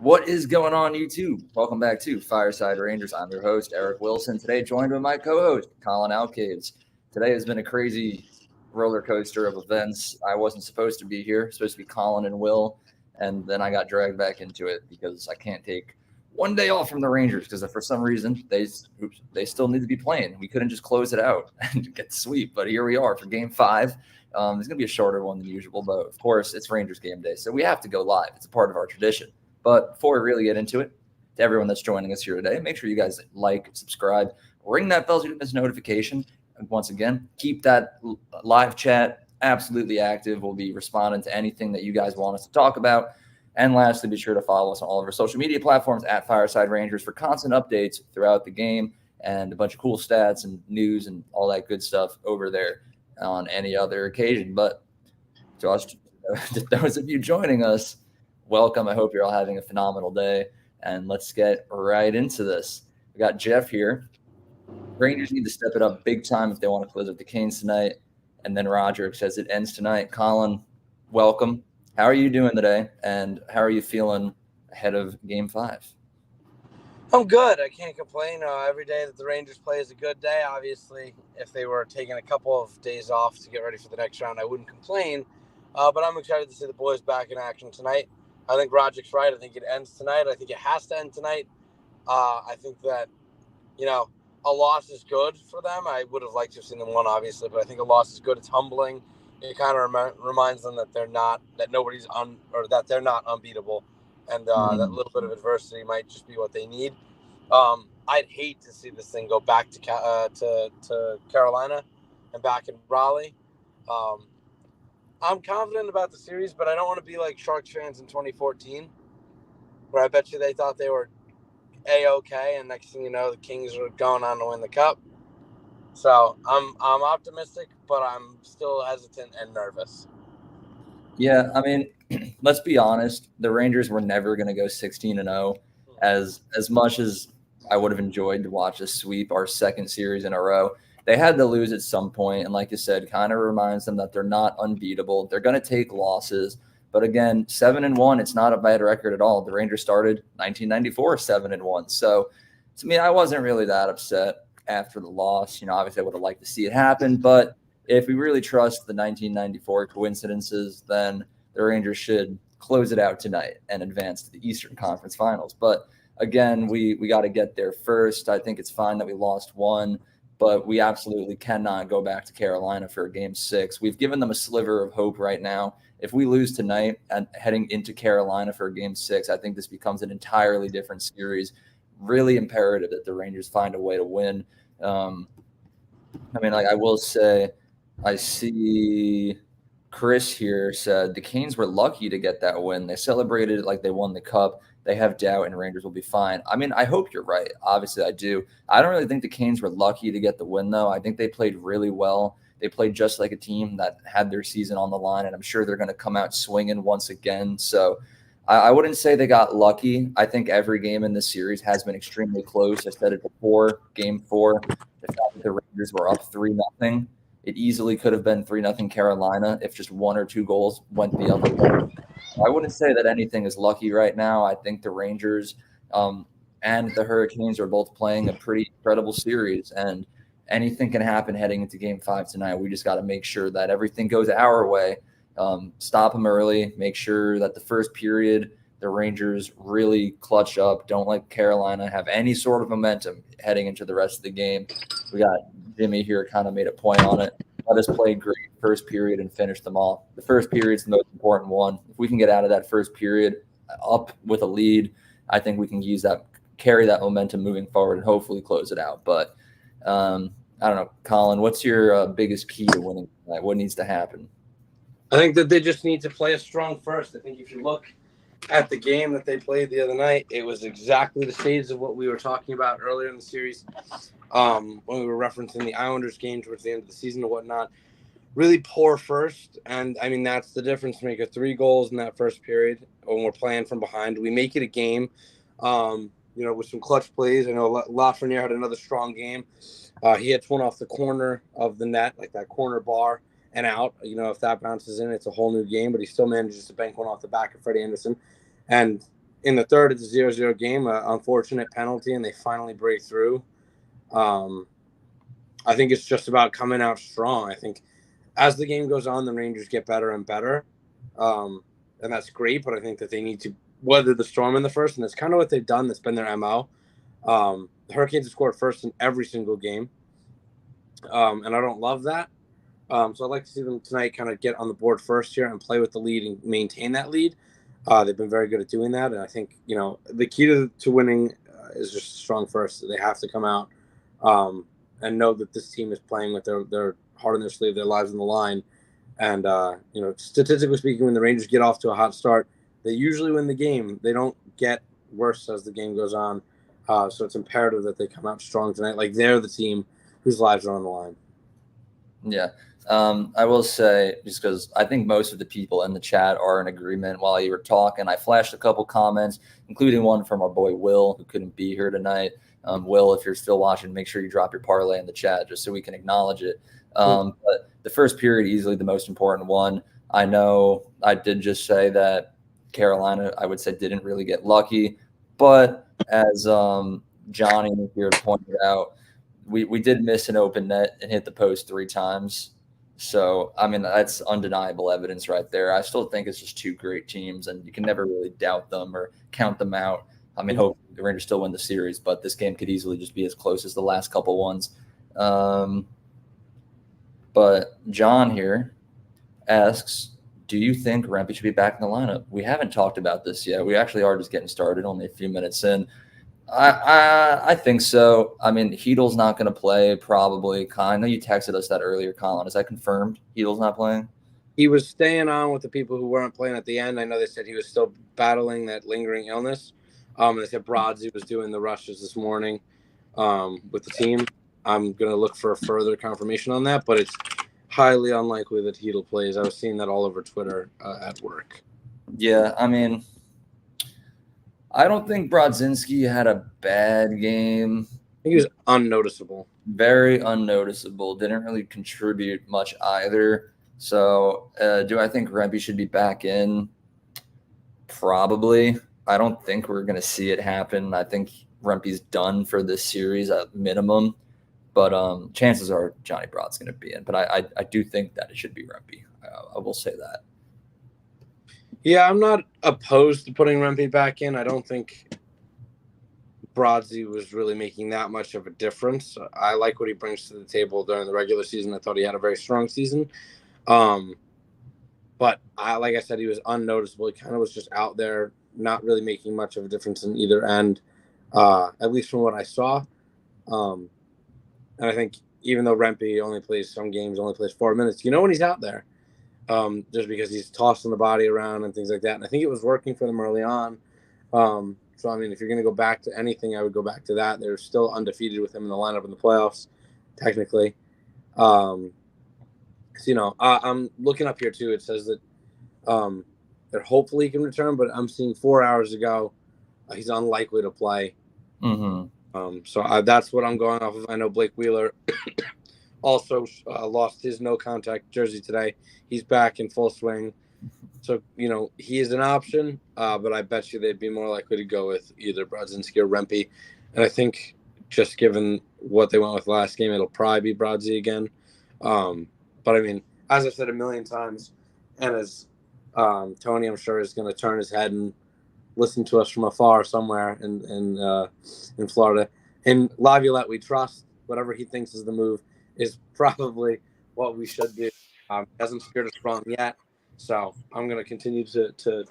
What is going on, YouTube? Welcome back to Fireside Rangers. I'm your host, Eric Wilson. Today, joined by my co-host, Colin Alcaves. Today has been a crazy roller coaster of events. I wasn't supposed to be here. Supposed to be Colin and Will, and then I got dragged back into it because I can't take one day off from the Rangers because for some reason they still need to be playing. We couldn't just close it out and get the sweep, but here we are for Game 5. It's going to be a shorter one than usual, but of course it's Rangers game day, so we have to go live. It's a part of our tradition. But before we really get into it, to everyone that's joining us here today, make sure you guys like, subscribe, ring that bell so you get this notification. And once again, keep that live chat absolutely active. We'll be responding to anything that you guys want us to talk about. And lastly, be sure to follow us on all of our social media platforms at Fireside Rangers for constant updates throughout the game and a bunch of cool stats and news and all that good stuff over there on any other occasion. But to those of you joining us, welcome. I hope you're all having a phenomenal day, and let's get right into this. We got Jeff here. Rangers need to step it up big time if they want to close up the Canes tonight. And then Roger says it ends tonight. Colin, welcome. How are you doing today, and how are you feeling ahead of Game 5? I'm good. I can't complain. Every day that the Rangers play is a good day. Obviously, if they were taking a couple of days off to get ready for the next round, I wouldn't complain. But I'm excited to see the boys back in action tonight. I think Roger's right. I think it ends tonight. I think it has to end tonight. I think that, a loss is good for them. I would have liked to have seen them win, obviously, but I think a loss is good. It's humbling. It kind of reminds them that they're not unbeatable, and that little bit of adversity might just be what they need. I'd hate to see this thing go back to Carolina and back in Raleigh. I'm confident about the series, but I don't want to be like Sharks fans in 2014, where I bet you they thought they were A-OK, and next thing you know, the Kings are going on to win the Cup. So I'm optimistic, but I'm still hesitant and nervous. Yeah, I mean, let's be honest. The Rangers were never going to go 16-0. As much as I would have enjoyed to watch a sweep, our second series in a row, they had to lose at some point, and like you said, kind of reminds them that they're not unbeatable. They're going to take losses, but again, 7-1, it's not a bad record at all. The Rangers started 1994 7-1, so to me, I wasn't really that upset after the loss. Obviously, I would have liked to see it happen, but if we really trust the 1994 coincidences, then the Rangers should close it out tonight and advance to the Eastern Conference Finals. But again, we got to get there first. I think it's fine that we lost one, but we absolutely cannot go back to Carolina for Game 6. We've given them a sliver of hope right now. If we lose tonight and heading into Carolina for Game 6, I think this becomes an entirely different series. Really imperative that the Rangers find a way to win. I will say, I see Chris here said the Canes were lucky to get that win. They celebrated it like they won the Cup. They have doubt, and Rangers will be fine. I hope you're right. Obviously, I do. I don't really think the Canes were lucky to get the win, though. I think they played really well. They played just like a team that had their season on the line, and I'm sure they're going to come out swinging once again. So I wouldn't say they got lucky. I think every game in this series has been extremely close. I said it before, Game 4, the fact that the Rangers were up 3-0. It easily could have been 3-0 Carolina if just one or two goals went the other way. I wouldn't say that anything is lucky right now. I think the Rangers and the Hurricanes are both playing a pretty incredible series, and anything can happen heading into Game 5 tonight. We just got to make sure that everything goes our way. Stop them early. Make sure that the first period, the Rangers really clutch up. Don't let Carolina have any sort of momentum heading into the rest of the game. We got Jimmy here kind of made a point on it. Let us play great first period and finish them off. The first period is the most important one. If we can get out of that first period up with a lead, I think we can use that, carry that momentum moving forward and hopefully close it out. But I don't know, Colin, what's your biggest key to winning tonight? What needs to happen? I think that they just need to play a strong first. I think if you look at the game that they played the other night, it was exactly the shades of what we were talking about earlier in the series when we were referencing the Islanders game towards the end of the season and whatnot. Really poor first, and that's the difference maker. 3 goals in that first period when we're playing from behind. We make it a game, with some clutch plays. I know Lafreniere had another strong game. He hits one off the corner of the net, like that corner bar, and out. If that bounces in, it's a whole new game, but he still manages to bank one off the back of Freddie Anderson. And in the third, it's a 0-0 game, an unfortunate penalty, and they finally break through. I think it's just about coming out strong. I think as the game goes on, the Rangers get better and better. And that's great, but I think that they need to weather the storm in the first, and that's kind of what they've done. That's been their MO. The Hurricanes have scored first in every single game, and I don't love that. So I'd like to see them tonight kind of get on the board first here and play with the lead and maintain that lead. They've been very good at doing that, and I think the key to winning is just strong first. They have to come out and know that this team is playing with their heart on their sleeve, their lives on the line. And statistically speaking, when the Rangers get off to a hot start, they usually win the game. They don't get worse as the game goes on. So it's imperative that they come out strong tonight, like they're the team whose lives are on the line. Yeah. I will say, just because I think most of the people in the chat are in agreement while you were talking, I flashed a couple comments, including one from our boy Will, who couldn't be here tonight. Will, if you're still watching, make sure you drop your parlay in the chat just so we can acknowledge it. But the first period, easily the most important one. I know I did just say that Carolina, I would say, didn't really get lucky. But as Johnny here pointed out, we did miss an open net and hit the post 3 times. So, I mean, that's undeniable evidence right there. I still think it's just 2 great teams, and you can never really doubt them or count them out. I mean, hopefully the Rangers still win the series, but this game could easily just be as close as the last couple ones. But John here asks, do you think Rempe should be back in the lineup? We haven't talked about this yet. We actually are just getting started, only a few minutes in. I think so. I mean, Heedle's not going to play probably. I know you texted us that earlier, Colin. Is that confirmed? Heedle's not playing? He was staying on with the people who weren't playing at the end. I know they said he was still battling that lingering illness. They said Brodsky was doing the rushes this morning with the team. I'm going to look for further confirmation on that, but it's highly unlikely that Heedle plays. I was seeing that all over Twitter at work. Yeah, I mean, I don't think Brodzinski had a bad game. I think he was unnoticeable. Very unnoticeable. Didn't really contribute much either. So do I think Rempe should be back in? Probably. I don't think we're going to see it happen. I think Rempe's done for this series at minimum. But chances are Johnny Broad's going to be in. But I do think that it should be Rempe. I will say that. Yeah, I'm not opposed to putting Rempe back in. I don't think Brodsky was really making that much of a difference. I like what he brings to the table during the regular season. I thought he had a very strong season. But like I said, he was unnoticeable. He kind of was just out there, not really making much of a difference in either end, at least from what I saw. And I think even though Rempe only plays some games, only plays 4 minutes, when he's out there. Just because he's tossing the body around and things like that. And I think it was working for them early on. So, I mean, if you're going to go back to anything, I would go back to that. They're still undefeated with him in the lineup in the playoffs, technically. I'm looking up here, too. It says that hopefully he can return, but I'm seeing 4 hours ago he's unlikely to play. Mm-hmm. So that's what I'm going off of. I know Blake Wheeler also lost his no-contact jersey today. He's back in full swing. So, he is an option, but I bet you they'd be more likely to go with either Brodzinski or Rempe. And I think just given what they went with last game, it'll probably be Brodsky again. But, I mean, as I've said a million times, and as Tony, I'm sure, is going to turn his head and listen to us from afar somewhere in Florida. In Laviolette, we trust. Whatever he thinks is the move is probably what we should do. Hasn't scared us wrong yet, so I'm going to continue to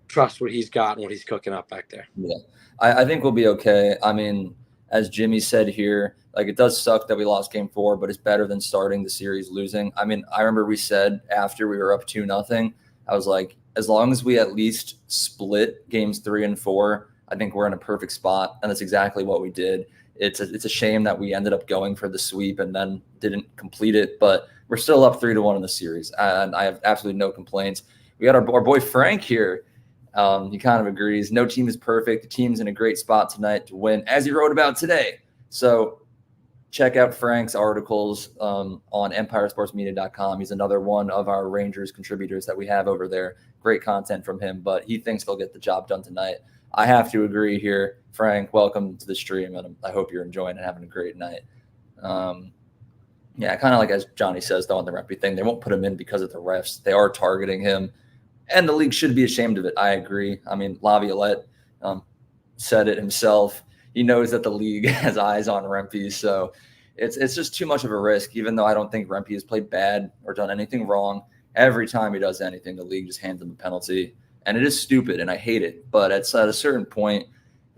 trust what he's got and what he's cooking up back there. Yeah, I think we'll be okay. I mean, as Jimmy said here, like, it does suck that we lost game 4, but it's better than starting the series losing. I mean, I remember we said after we were up 2-0, I was like, as long as we at least split games 3 and 4, I think we're in a perfect spot, and that's exactly what we did. It's a shame that we ended up going for the sweep and then didn't complete it, but we're still up 3-1 in the series, and I have absolutely no complaints. We got our boy Frank here. He kind of agrees. No team is perfect. The team's in a great spot tonight to win, as he wrote about today. So check out Frank's articles on empiresportsmedia.com. He's another one of our Rangers contributors that we have over there. Great content from him, but he thinks they'll get the job done tonight. I have to agree here. Frank, welcome to the stream, and I hope you're enjoying and having a great night. Yeah, kind of like as Johnny says, though, on the Rempe thing, they won't put him in because of the refs. They are targeting him, and the league should be ashamed of it. I agree. I mean, Laviolette said it himself. He knows that the league has eyes on Rempe, so it's just too much of a risk. Even though I don't think Rempe has played bad or done anything wrong, every time he does anything, the league just hands him a penalty, and it is stupid, and I hate it. But at a certain point,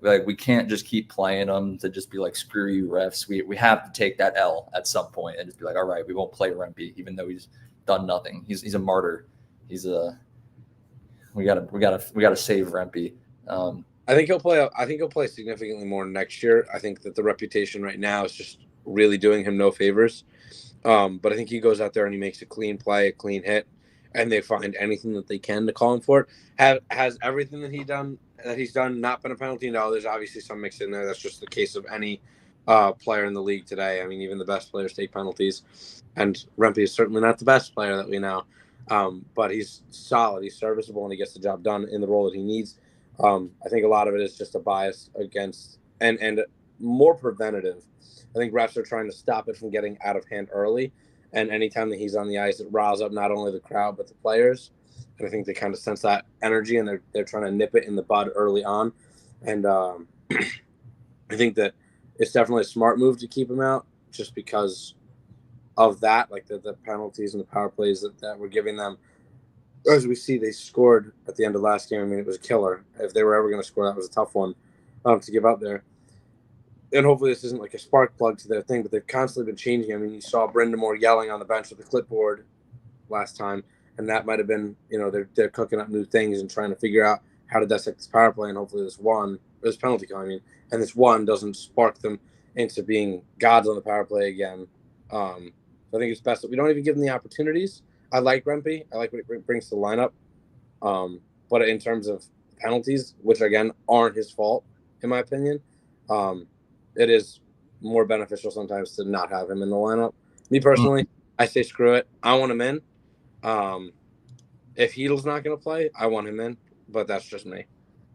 like, we can't just keep playing them to just be like, screw you, refs. We have to take that L at some point and just be like, all right, we won't play Rempe, even though he's done nothing. He's a martyr. We gotta save Rempe. I think he'll play. I think he'll play significantly more next year. I think that the reputation right now is just really doing him no favors. But I think he goes out there and he makes a clean play, a clean hit, and they find anything that they can to call him for it. Has everything that he's done not been a penalty? No, there's obviously some mixed in there. That's just the case of any player in the league today. I mean, even the best players take penalties, and Rempe is certainly not the best player that we know. But he's solid, he's serviceable, and he gets the job done in the role that he needs. I think a lot of it is just a bias against and more preventative. I think refs are trying to stop it from getting out of hand early. And anytime that he's on the ice, it riles up not only the crowd, but the players. And I think they kind of sense that energy, and they're trying to nip it in the bud early on. And I think that it's definitely a smart move to keep him out just because of that, like the penalties and the power plays that we're giving them. As we see, they scored at the end of last game. I mean, it was a killer. If they were ever going to score, that was a tough one to give out there. And hopefully this isn't like a spark plug to their thing, but they've constantly been changing. I mean, you saw Brindamore yelling on the bench with the clipboard last time, and that might have been, they're cooking up new things and trying to figure out how to dissect this power play, and hopefully this penalty kill, and this one doesn't spark them into being gods on the power play again. So I think it's best that we don't even give them the opportunities. I like Rempe. I like what it brings to the lineup. But in terms of penalties, which, again, aren't his fault, in my opinion, it is more beneficial sometimes to not have him in the lineup. Me personally, I say screw it. I want him in. If Heedle's not going to play, I want him in, but that's just me.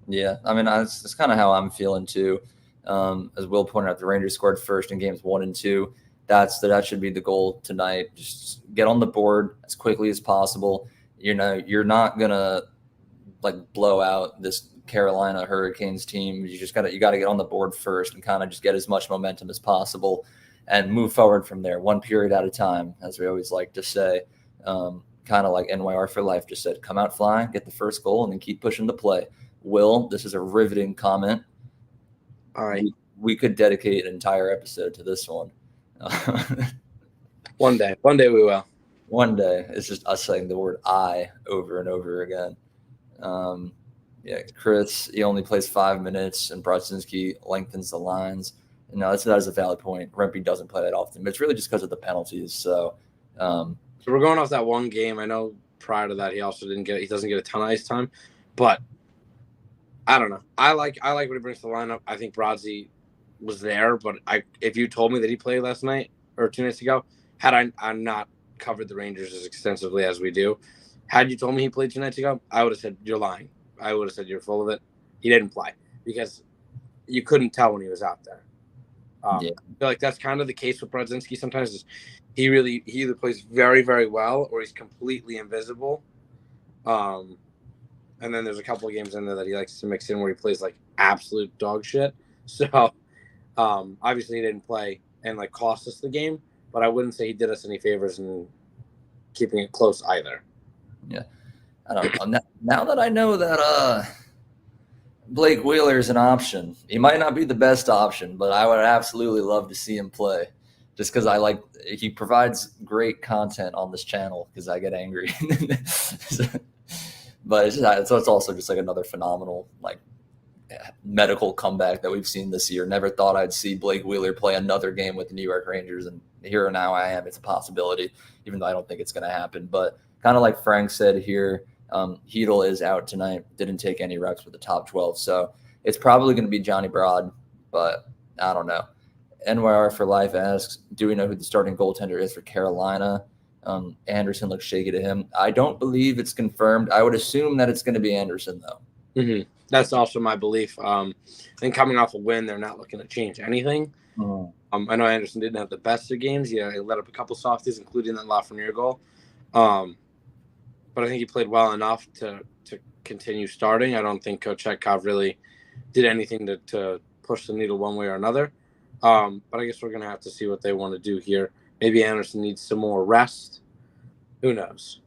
Yeah, I mean, that's kind of how I'm feeling too. As Will pointed out, the Rangers scored first in games 1 and 2. That should be the goal tonight. Just get on the board as quickly as possible. You're not gonna blow out this Carolina Hurricanes team. You got to get on the board first and kind of just get as much momentum as possible and move forward from there, one period at a time, as we always like to say. Kind of like NYR for life just said, come out flying, get the first goal, and then keep pushing the play. Will, this is a riveting comment. All right. We could dedicate an entire episode to this one. One day we will. One day. It's just us saying the word I over and over again. Yeah, Chris, he only plays 5 minutes, and Brodzinski lengthens the lines. And no, that is a valid point. Rempe doesn't play that often, but it's really just because of the penalties. So we're going off that one game. I know prior to that he doesn't get a ton of ice time, but I don't know. I like what he brings to the lineup. I think Brodsky was there, but if you told me that he played last night or 2 nights ago, had I not covered the Rangers as extensively as we do, had you told me he played 2 nights ago, I would have said you're lying. I would have said you're full of it. He didn't play because you couldn't tell when he was out there. I feel like that's kind of the case with Brodzinski. Sometimes he either plays very, very well or he's completely invisible. And then there's a couple of games in there that he likes to mix in where he plays like absolute dog shit. So obviously he didn't play and cost us the game, but I wouldn't say he did us any favors in keeping it close either. Yeah. I don't know. Now that I know that Blake Wheeler is an option, he might not be the best option, but I would absolutely love to see him play just because he provides great content on this channel because I get angry. But it's also just another phenomenal medical comeback that we've seen this year. Never thought I'd see Blake Wheeler play another game with the New York Rangers, and here now I am. It's a possibility, even though I don't think it's going to happen. But kind of like Frank said here, Heedle is out tonight. Didn't take any reps with the top 12, so it's probably going to be Johnny Broad, but I don't know. NYR for life asks, do we know who the starting goaltender is for Carolina? Anderson looks shaky to him. I don't believe it's confirmed. I would assume that it's going to be Anderson, though. Mm-hmm. That's also my belief. I think coming off a win, they're not looking to change anything. I know Anderson didn't have the best of games. Yeah, he let up a couple softies, including that Lafreniere goal. But I think he played well enough to continue starting. I don't think Coach Chetkov really did anything to push the needle one way or another. But I guess we're going to have to see what they want to do here. Maybe Anderson needs some more rest. Who knows?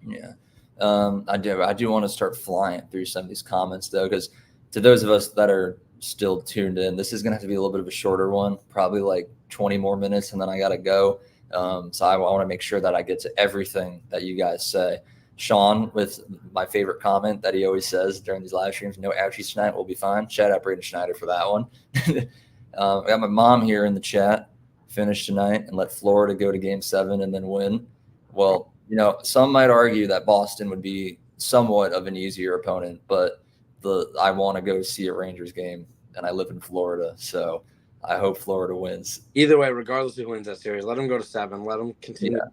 Yeah. I do want to start flying through some of these comments, though, because to those of us that are still tuned in, this is going to have to be a little bit of a shorter one, probably like 20 more minutes, and then I got to go. So I want to make sure that I get to everything that you guys say. Sean, with my favorite comment that he always says during these live streams, no ouchies tonight, we'll be fine. Shout out Braden Schneider for that one. I got my mom here in the chat. Finish tonight and let Florida go to Game 7 and then win. Well, some might argue that Boston would be somewhat of an easier opponent, but I want to go see a Rangers game, and I live in Florida, so I hope Florida wins. Either way, regardless of who wins that series, let them go to 7. Let them continue to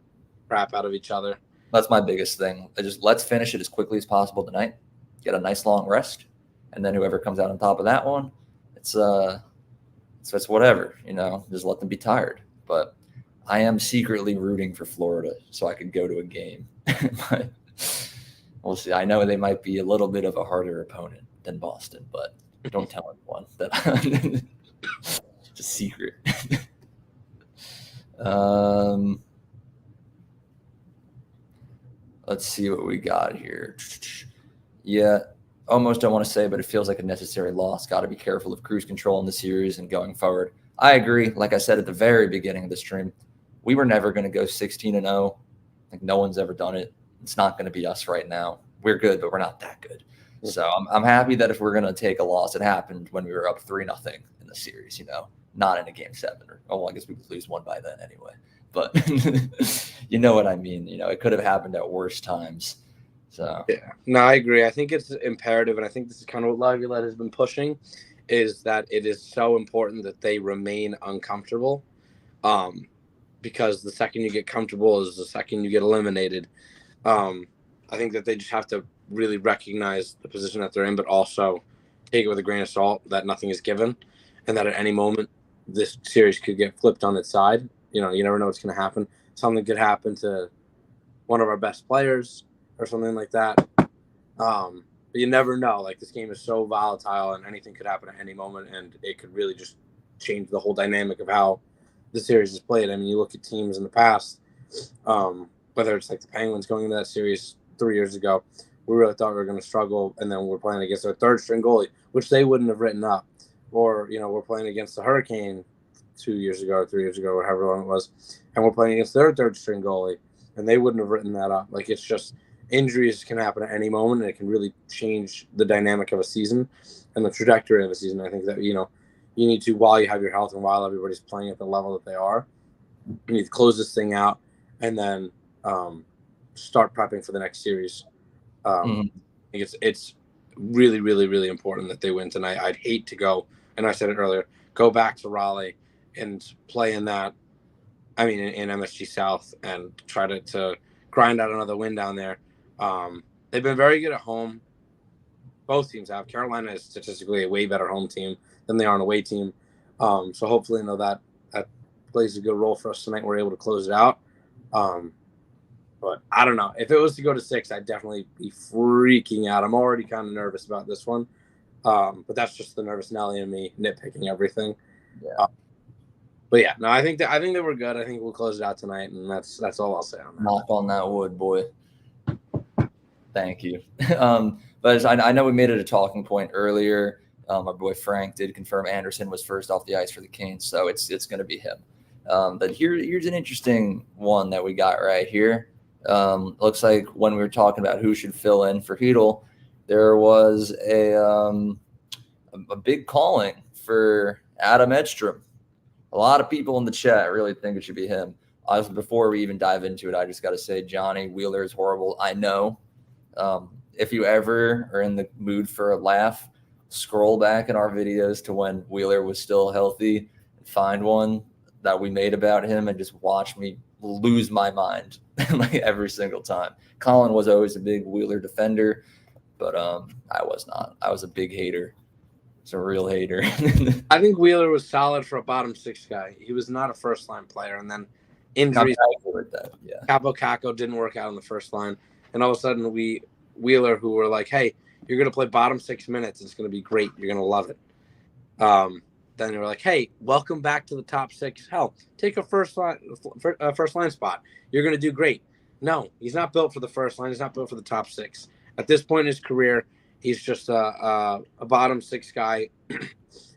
crap out of each other. That's my biggest thing. Let's finish it as quickly as possible tonight. Get a nice long rest, and then whoever comes out on top of that one, it's whatever. Just let them be tired. But I am secretly rooting for Florida so I could go to a game. But we'll see. I know they might be a little bit of a harder opponent than Boston, but don't tell anyone that. It's a secret. Let's see what we got here. Yeah, almost don't want to say, but it feels like a necessary loss. Got to be careful of cruise control in the series and going forward. I agree. Like I said at the very beginning of the stream, we were never going to go 16-0. Like no one's ever done it. It's not going to be us right now. We're good, but we're not that good. So I'm happy that if we're going to take a loss, it happened when we were up 3-0 in the series, not in a Game 7. I guess we would lose one by then anyway. But you know what I mean? It could have happened at worse times. So yeah, no, I agree. I think it's imperative, and I think this is kind of what Laviolette has been pushing, is that it is so important that they remain uncomfortable, because the second you get comfortable is the second you get eliminated. I think that they just have to really recognize the position that they're in, but also take it with a grain of salt that nothing is given, and that at any moment this series could get flipped on its side. You never know what's going to happen. Something could happen to one of our best players or something like that. But you never know. Like, this game is so volatile, and anything could happen at any moment, and it could really just change the whole dynamic of how the series is played. I mean, you look at teams in the past, whether it's like the Penguins going into that series 3 years ago, we really thought we were going to struggle, and then we're playing against our third-string goalie, which they wouldn't have written up. Or, we're playing against the Hurricane 2 years ago or 3 years ago, or however long it was, and we're playing against their third-string goalie, and they wouldn't have written that up. Like, it's just injuries can happen at any moment, and it can really change the dynamic of a season and the trajectory of a season. I think that, you need to, while you have your health and while everybody's playing at the level that they are, you need to close this thing out and then start prepping for the next series. I think it's really, really, really important that they win tonight. I'd hate to go, and I said it earlier, go back to Raleigh and play in MSG South and try to grind out another win down there. They've been very good at home. Both teams have. Carolina is statistically a way better home team than they are an away team. So hopefully, that plays a good role for us tonight. We're able to close it out. But I don't know. If it was to go to 6, I'd definitely be freaking out. I'm already kind of nervous about this one. But that's just the nervous Nelly and me nitpicking everything. Yeah. But yeah, no, I think that we're good. I think we'll close it out tonight, and that's all I'll say on that. Knock on that wood, boy. Thank you. But I know we made it a talking point earlier. Our boy Frank did confirm Anderson was first off the ice for the Canes, so it's going to be him. But here's an interesting one that we got right here. Looks like when we were talking about who should fill in for Hedel, there was a big calling for Adam Edstrom. A lot of people in the chat really think it should be him. Before we even dive into it, I just got to say, Johnny Wheeler is horrible. I know. If you ever are in the mood for a laugh, scroll back in our videos to when Wheeler was still healthy and find one that we made about him and just watch me lose my mind like every single time. Colin was always a big Wheeler defender, but I was not. I was a big hater. It's a real hater. I think Wheeler was solid for a bottom six guy. He was not a first line player, and then injuries. I agree with that. Yeah. Capo Caco didn't work out on the first line, and all of a sudden Wheeler, who were like, "Hey, you're going to play bottom 6 minutes. It's going to be great. You're going to love it." Then they were like, "Hey, welcome back to the top six. Hell, take a first line spot. You're going to do great." No, he's not built for the first line. He's not built for the top six. At this point in his career, he's just a bottom six guy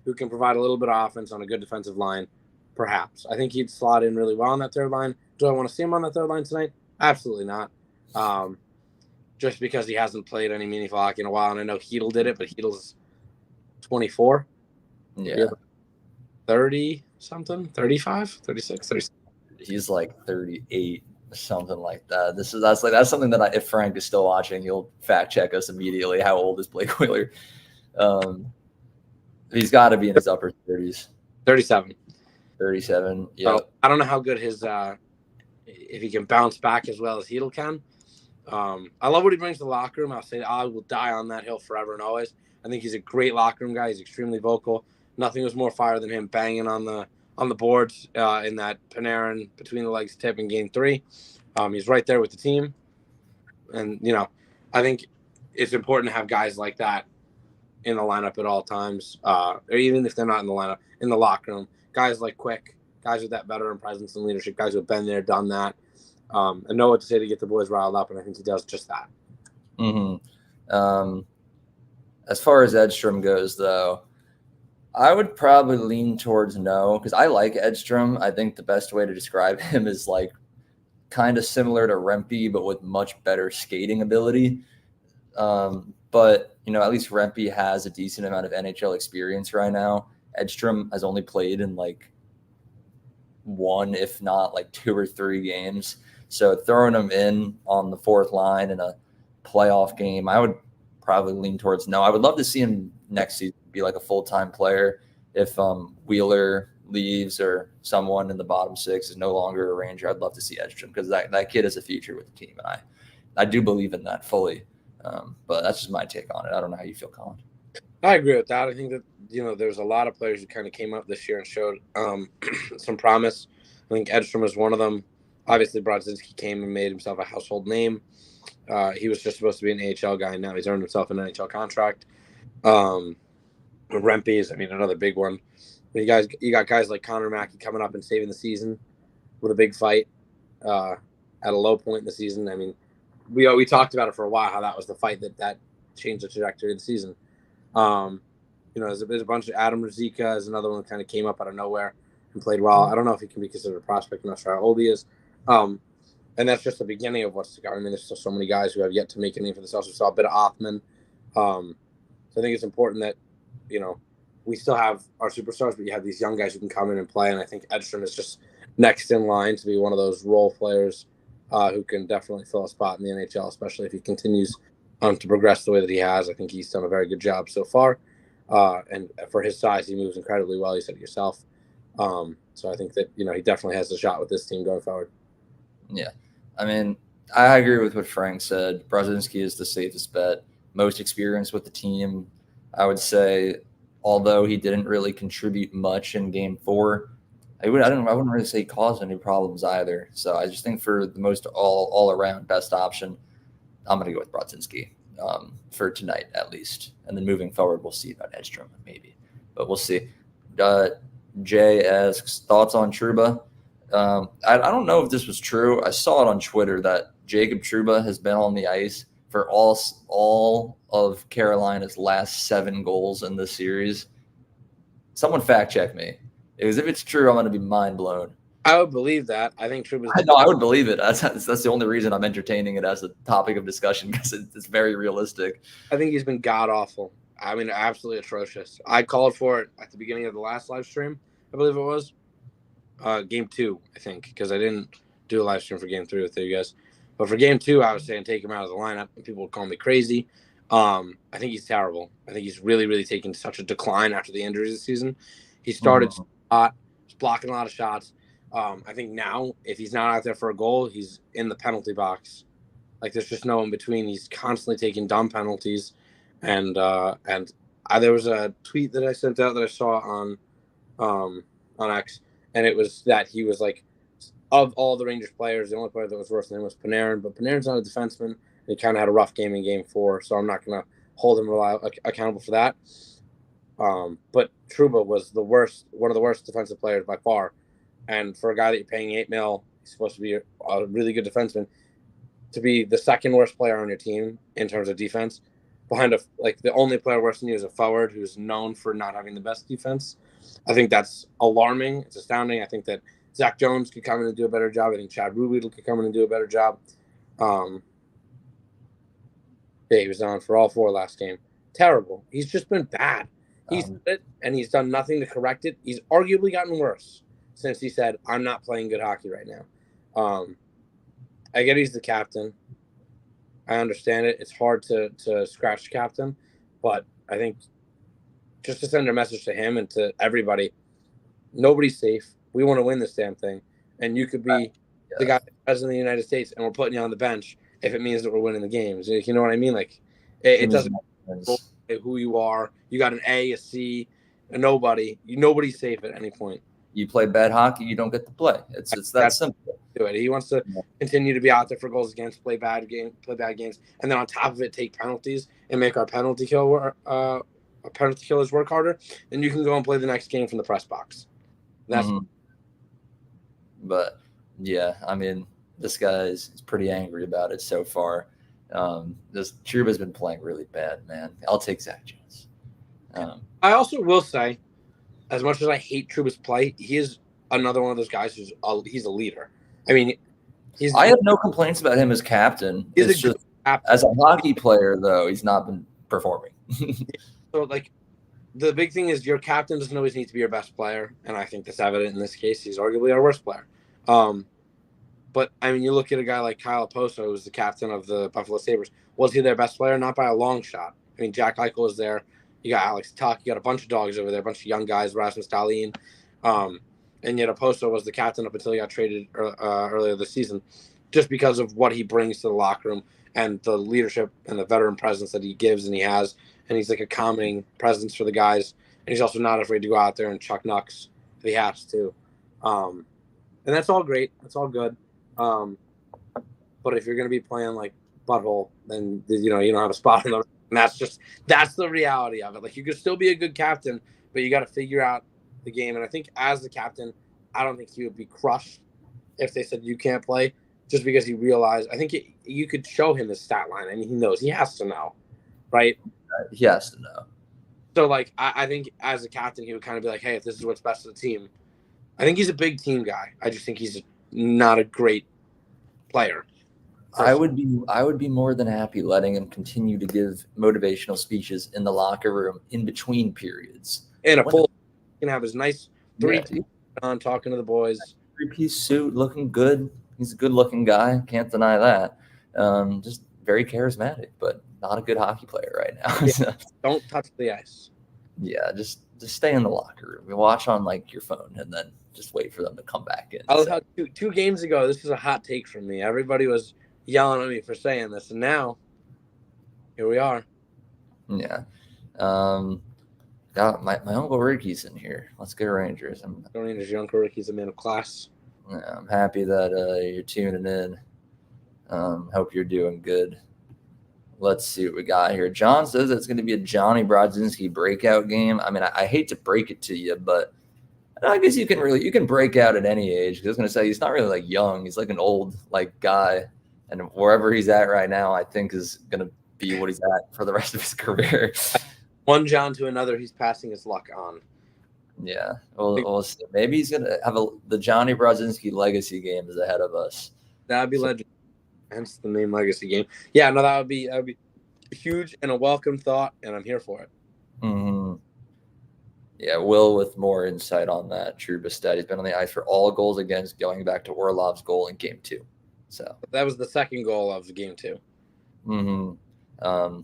who can provide a little bit of offense on a good defensive line. Perhaps. I think he'd slot in really well on that third line. Do I want to see him on that third line tonight? Absolutely not. Just because he hasn't played any meaningful hockey in a while. And I know Hedl did it, but Hedl's 24. Yeah. 30-something, 35, 36, 36. He's like 38, something like that. That's something that if Frank is still watching, he'll fact check us immediately. How old is Blake Wheeler? He's got to be in his upper 30s. 37. 37. Yeah. So I don't know how good his if he can bounce back as well as Hedl can. I love what he brings to the locker room. I'll say I will die on that hill forever and always. I think he's a great locker room guy. He's extremely vocal. Nothing was more fire than him banging on the boards in that Panarin between the legs tip in Game 3. He's right there with the team, and I think it's important to have guys like that in the lineup at all times, or even if they're not in the lineup, in the locker room. Guys like Quick, guys with that veteran presence and leadership, guys who have been there, done that, and know what to say to get the boys riled up, and I think he does just that. Mm-hmm. As far as Edstrom goes, though, I would probably lean towards no, because I like Edstrom. I think the best way to describe him is like kind of similar to Rempe, but with much better skating ability. But, at least Rempe has a decent amount of NHL experience right now. Edstrom has only played in like one, if not like 2 or 3 games. So throwing him in on the fourth line in a playoff game, I would probably lean towards no. I would love to see him next season be like a full-time player. If Wheeler leaves or someone in the bottom 6 is no longer a Ranger, I'd love to see Edstrom because that kid is a future with the team. And I do believe in that fully. But that's just my take on it. I don't know how you feel, Colin. I agree with that. I think that, there's a lot of players who kind of came up this year and showed some promise. I think Edstrom was one of them. Obviously, Brodzinski came and made himself a household name. He was just supposed to be an AHL guy. Now he's earned himself an NHL contract. Rempe is, another big one. You got guys like Connor Mackey coming up and saving the season with a big fight at a low point in the season. We talked about it for a while, how that was the fight that changed the trajectory of the season. There's a bunch of Adam Ruzicka is another one that kind of came up out of nowhere and played well. I don't know if he can be considered a prospect. I'm not sure how old he is. And that's just the beginning of what's to come. There's still so many guys who have yet to make a name for themselves. We saw a bit of Othman. So I think it's important that, we still have our superstars, but you have these young guys who can come in and play. And I think Edstrom is just next in line to be one of those role players who can definitely fill a spot in the NHL, especially if he continues to progress the way that he has. I think he's done a very good job so far. And for his size, he moves incredibly well. You said it yourself. So I think that, he definitely has a shot with this team going forward. Yeah. I agree with what Frank said. Brodzinski is the safest bet. Most experience with the team. I would say, although he didn't really contribute much in Game 4, I wouldn't really say he caused any problems either. So I just think for the most all around best option, I'm going to go with Brodzinski for tonight at least. And then moving forward, we'll see about Edstrom maybe. But we'll see. Jay asks, thoughts on Trouba? I don't know if this was true. I saw it on Twitter that Jacob Trouba has been on the ice for all of Carolina's last 7 goals in this series. Someone fact check me. Because if it's true, I'm going to be mind blown. I would believe that. I think Trouba's. I would believe it. That's the only reason I'm entertaining it as a topic of discussion because it's very realistic. I think he's been god awful. Absolutely atrocious. I called for it at the beginning of the last live stream. I believe it was Game 2, I think, because I didn't do a live stream for Game 3 with you guys. But for Game 2, I was saying take him out of the lineup, and people would call me crazy. I think he's terrible. I think he's really, really taken such a decline after the injuries this season. He started hot, was blocking a lot of shots. I think now, if he's not out there for a goal, he's in the penalty box Like there's just no in between. He's constantly taking dumb penalties, and there was a tweet that I sent out that I saw on X, and it was that he was like, of all the Rangers players, the only player that was worse than him was Panarin, but Panarin's not a defenseman. He kind of had a rough game in Game 4, so I'm not going to hold him accountable for that. But Trouba was one of the worst defensive players by far. And for a guy that you're paying $8 million, he's supposed to be a really good defenseman, to be the second worst player on your team in terms of defense, behind the only player worse than you is a forward who's known for not having the best defense. I think that's alarming. It's astounding. I think that Zach Jones could come in and do a better job. I think Chad Ruble could come in and do a better job. Yeah, he was on for all 4 last game. Terrible. He's just been bad. He's done it, and he's done nothing to correct it. He's arguably gotten worse since he said, I'm not playing good hockey right now. I get he's the captain. I understand it. It's hard to scratch the captain, but I think just to send a message to him and to everybody, nobody's safe. We want to win this damn thing. And you could be the guy president of the United States, and we're putting you on the bench if it means that we're winning the games. You know what I mean? Like, it doesn't matter who you are. You got an A, a C, a nobody. Nobody's safe at any point. You play bad hockey, you don't get to play. It's that simple. Do it. He wants to continue to be out there for goals against, play bad games, and then on top of it, take penalties and make our penalty killers work harder. Then you can go and play the next game from the press box. That's. But yeah, I mean, this guy is pretty angry about it so far. This Trouba's been playing really bad, man. I'll take Zach Jones. I also will say, as much as I hate Trouba's play, he is another one of those guys he's a leader. I mean, I have no complaints about him as captain. It's just captain. As a hockey player, though, he's not been performing. So, like, the big thing is your captain doesn't always need to be your best player, and I think that's evident in this case. He's arguably our worst player. But, I mean, you look at a guy like Kyle Oposo, who's the captain of the Buffalo Sabres. Was he their best player? Not by a long shot. I mean, Jack Eichel is there. You got Alex Tuck. You got a bunch of dogs over there, a bunch of young guys, Rasmus Dahlin. And yet Oposo was the captain up until he got traded earlier this season, just because of what he brings to the locker room and the leadership and the veteran presence that he gives and he has. And he's like a calming presence for the guys. And he's also not afraid to go out there and chuck knucks if he has to. And that's all great. That's all good. But if you're going to be playing like butthole, then, you don't have a spot in the. And that's the reality of it. Like, you could still be a good captain, but you got to figure out the game. And I think as the captain, I don't think he would be crushed if they said you can't play, just because he realized. I think you could show him his stat line. I mean, he knows. He has to know, right? He has to know. So, like, I think as a captain, he would kind of be like, hey, if this is what's best for the team. I think he's a big team guy. I just think he's not a great player. I would be more than happy letting him continue to give motivational speeches in the locker room in between periods. And he can have his nice three-piece on, talking to the boys. Three-piece suit, looking good. He's a good-looking guy. Can't deny that. Just very charismatic, but not a good hockey player right now. Yeah. Don't touch the ice. Yeah, just stay in the locker room. You watch on like your phone, and then just wait for them to come back in. I love how two games ago, this was a hot take from me. Everybody was yelling at me for saying this, and now here we are. Yeah. Got my Uncle Ricky's in here. Let's go Rangers. Rangers, your Uncle Ricky's a man of class. Yeah, I'm happy that you're tuning in. Hope you're doing good. Let's see what we got here. John says it's going to be a Johnny Brodzinski breakout game. I mean, I hate to break it to you, but I guess you can break out at any age. I was going to say he's not really like young. He's like an old like guy, and wherever he's at right now, I think is going to be what he's at for the rest of his career. One John to another, he's passing his luck on. Yeah, we'll see. Maybe he's going to have the Johnny Brodzinski legacy game is ahead of us. That would be legend. Hence the name legacy game. Yeah, no, that would be huge and a welcome thought, and I'm here for it. Mm-hmm. Yeah, Will with more insight on that. Trouba stat. He's been on the ice for all goals against, going back to Orlov's goal in Game 2. So that was the second goal of Game 2. Mm-hmm.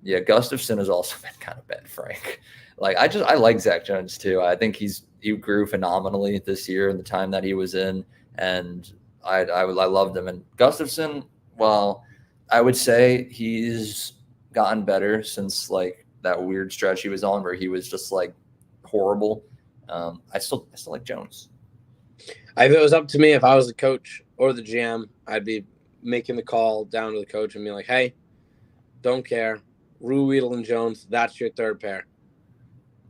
Yeah, Gustafsson has also been kind of bad, Frank. Like I like Zach Jones too. I think he grew phenomenally this year in the time that he was in, and I loved him. And Gustafsson, Well, I would say he's gotten better since like that weird stretch he was on where he was just like horrible. I still like Jones. If it was up to me, if I was the coach or the GM, I'd be making the call down to the coach and be like, "Hey, don't care, Weedle and Jones, that's your third pair,"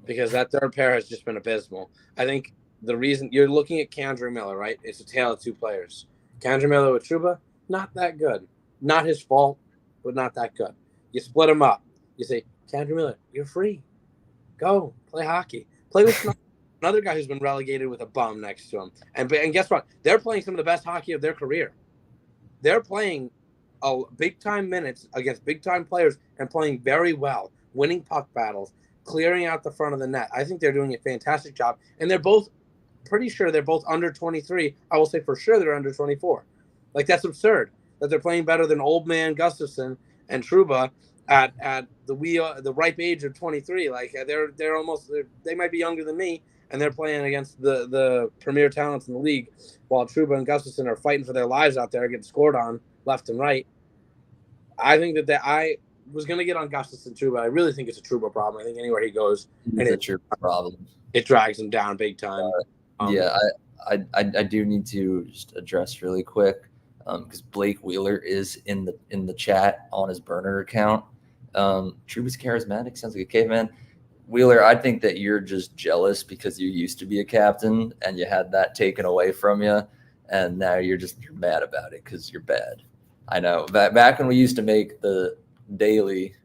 because that third pair has just been abysmal. I think the reason you're looking at Kendra Miller, right? It's a tale of two players. Kendra Miller with Trouba, not that good. Not his fault, but not that good. You split them up. You say, Kendra Miller, you're free. Go play hockey. Play with another guy who's been relegated with a bum next to him. And guess what? They're playing some of the best hockey of their career. They're playing big-time minutes against big-time players and playing very well, winning puck battles, clearing out the front of the net. I think they're doing a fantastic job. And they're both pretty sure they're both under 23. I will say for sure they're under 24. Like, that's absurd that they're playing better than old man Gustafson and Trouba at the ripe age of 23. Like, they're almost they might be younger than me, and they're playing against the premier talents in the league, while Trouba and Gustafson are fighting for their lives out there, getting scored on left and right. I think that I was going to get on Gustafson Trouba. I really think it's a Trouba problem. I think anywhere he goes, It's a problem. It drags him down big time. Yeah, I do need to just address really quick because Blake Wheeler is in the chat on his burner account. Trouba's charismatic, sounds like a caveman. Wheeler, I think that you're just jealous because you used to be a captain and you had that taken away from you, and now you're mad about it because you're bad. I know. Back when we used to make the daily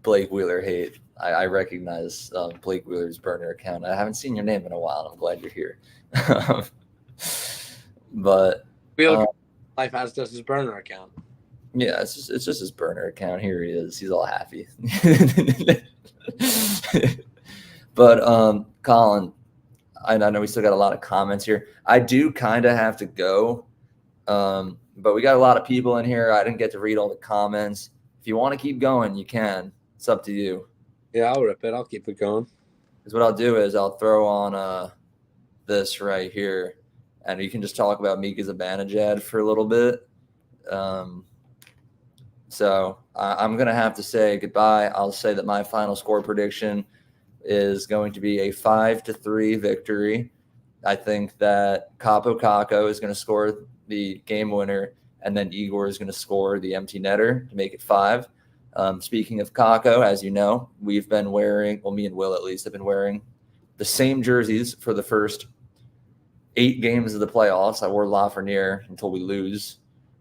Blake Wheeler hate, I recognize Blake Wheeler's burner account. I haven't seen your name in a while, and I'm glad you're here. But Wheeler life has just his burner account. Yeah, it's just his burner account. Here he is. He's all happy. But Colin, I know we still got a lot of comments here. I do kind of have to go, but we got a lot of people in here. I didn't get to read all the comments. If you want to keep going, you can. It's up to you. Yeah, I'll rip it. I'll keep it going. Because what I'll do is I'll throw on this right here, and you can just talk about Mika Zibanejad for a little bit. So I'm going to have to say goodbye. I'll say that my final score prediction is going to be a 5-3 victory. I think that Capo Caco is going to score the game winner, and then Igor is going to score the empty netter to make it 5. Speaking of Caco, as you know, we've been wearing, well, me and Will at least have been wearing the same jerseys for the first 8 games of the playoffs. I wore Lafreniere until we lose.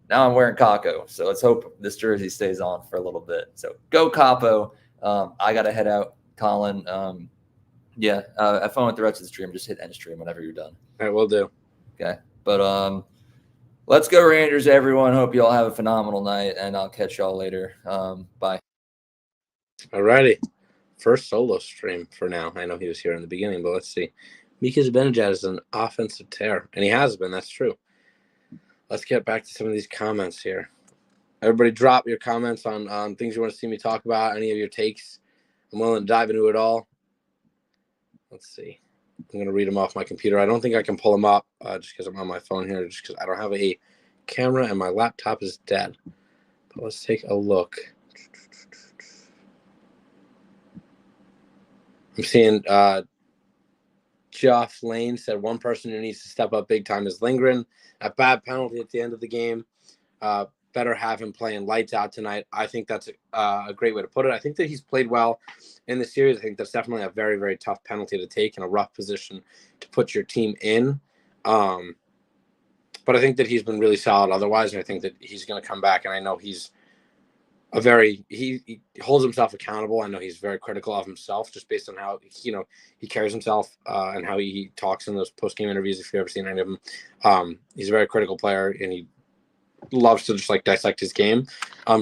Now I'm wearing Caco, so let's hope this jersey stays on for a little bit. So go Capo. I got to head out, Colin. Have fun with the rest of the stream. Just hit end stream whenever you're done. All right, will do. Okay, but let's go Rangers, everyone. Hope you all have a phenomenal night, and I'll catch y'all later. Bye. All righty. First solo stream for now. I know he was here in the beginning, but let's see. Mika Zibanejad is an offensive tear, and he has been. That's true. Let's get back to some of these comments here. Everybody drop your comments on things you want to see me talk about, any of your takes. I'm willing to dive into it all. Let's see. I'm going to read them off my computer. I don't think I can pull them up just because I'm on my phone here, just because I don't have a camera and my laptop is dead. But let's take a look. I'm seeing Geoff Lane said one person who needs to step up big time is Lindgren. A bad penalty at the end of the game. Better have him playing lights out tonight. I think that's a great way to put it. I think that he's played well in the series. I think that's definitely a very, very tough penalty to take and a rough position to put your team in. But I think that he's been really solid otherwise, and I think that he's going to come back. And I know he's he holds himself accountable. I know he's very critical of himself just based on how he carries himself and how he talks in those post-game interviews. If you've ever seen any of them, he's a very critical player, and he loves to just like dissect his game.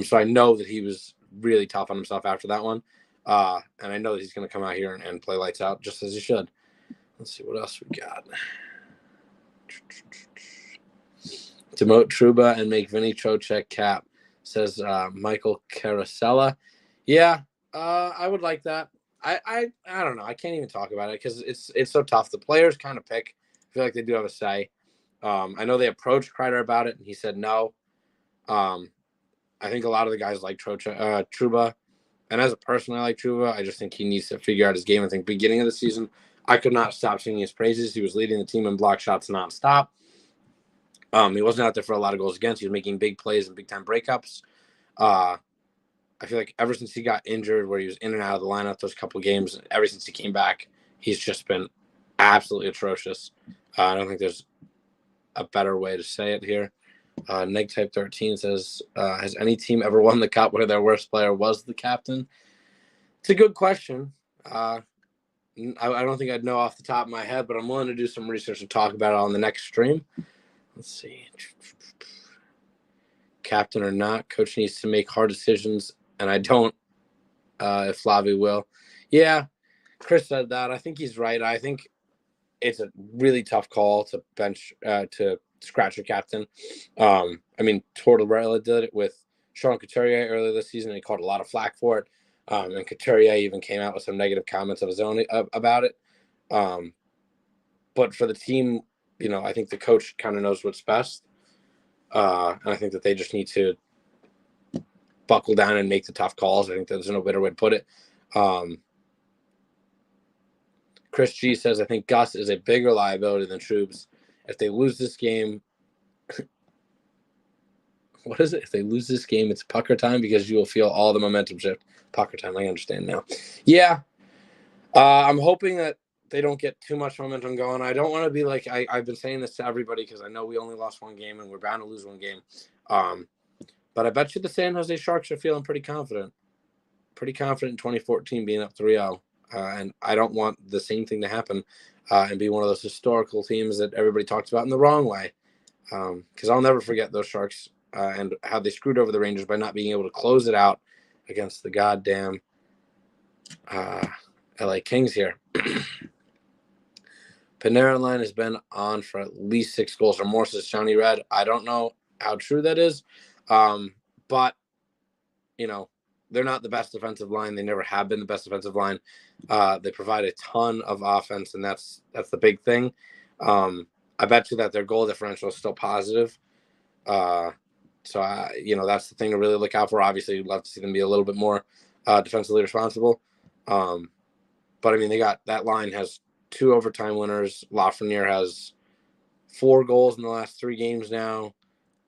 So I know that he was really tough on himself after that one. And I know that he's going to come out here and play lights out just as he should. Let's see what else we got. Demote Trouba and make Vinny Trocheck cap, says Michael Carosella. Yeah, I would like that. I don't know. I can't even talk about it because it's so tough. The players kind of pick. I feel like they do have a say. I know they approached Kreider about it, and he said no. I think a lot of the guys like Trouba. And as a person, I like Trouba. I just think he needs to figure out his game. I think beginning of the season, I could not stop singing his praises. He was leading the team in block shots nonstop. He wasn't out there for a lot of goals against. He was making big plays and big-time breakups. I feel like ever since he got injured, where he was in and out of the lineup those couple games, ever since he came back, he's just been absolutely atrocious. I don't think there's a better way to say it here. Neg-Type 13 says, has any team ever won the cup where their worst player was the captain? It's a good question. I don't think I'd know off the top of my head, but I'm willing to do some research and talk about it on the next stream. Let's see. Captain or not, coach needs to make hard decisions, and I don't, if Flavi will. Yeah, Chris said that. I think he's right. I think it's a really tough call to bench, to scratch your captain. I mean, Tortorella did it with Sean Couturier earlier this season, and he caught a lot of flack for it. And Couturier even came out with some negative comments of his own about it. But for the team, you know, I think the coach kind of knows what's best. And I think that they just need to buckle down and make the tough calls. I think there's no better way to put it. Chris G says, I think Gus is a bigger liability than Troubs. If they lose this game, what is it? If they lose this game, it's pucker time because you will feel all the momentum shift. Pucker time, I understand now. Yeah. I'm hoping that they don't get too much momentum going. I don't want to be like, I've been saying this to everybody because I know we only lost one game and we're bound to lose one game. But I bet you the San Jose Sharks are feeling pretty confident. Pretty confident in 2014 being up 3-0. And I don't want the same thing to happen and be one of those historical teams that everybody talks about in the wrong way. Because I'll never forget those Sharks and how they screwed over the Rangers by not being able to close it out against the goddamn LA Kings here. Panarin line has been on for at least 6 goals or more, says Johnny Red. I don't know how true that is. But, you know, they're not the best defensive line. They never have been the best defensive line. They provide a ton of offense, and that's the big thing. I bet you that their goal differential is still positive. So, you know, that's the thing to really look out for. Obviously, you'd love to see them be a little bit more defensively responsible. But, I mean, that line has 2 overtime winners. Lafreniere has 4 goals in the last 3 games now.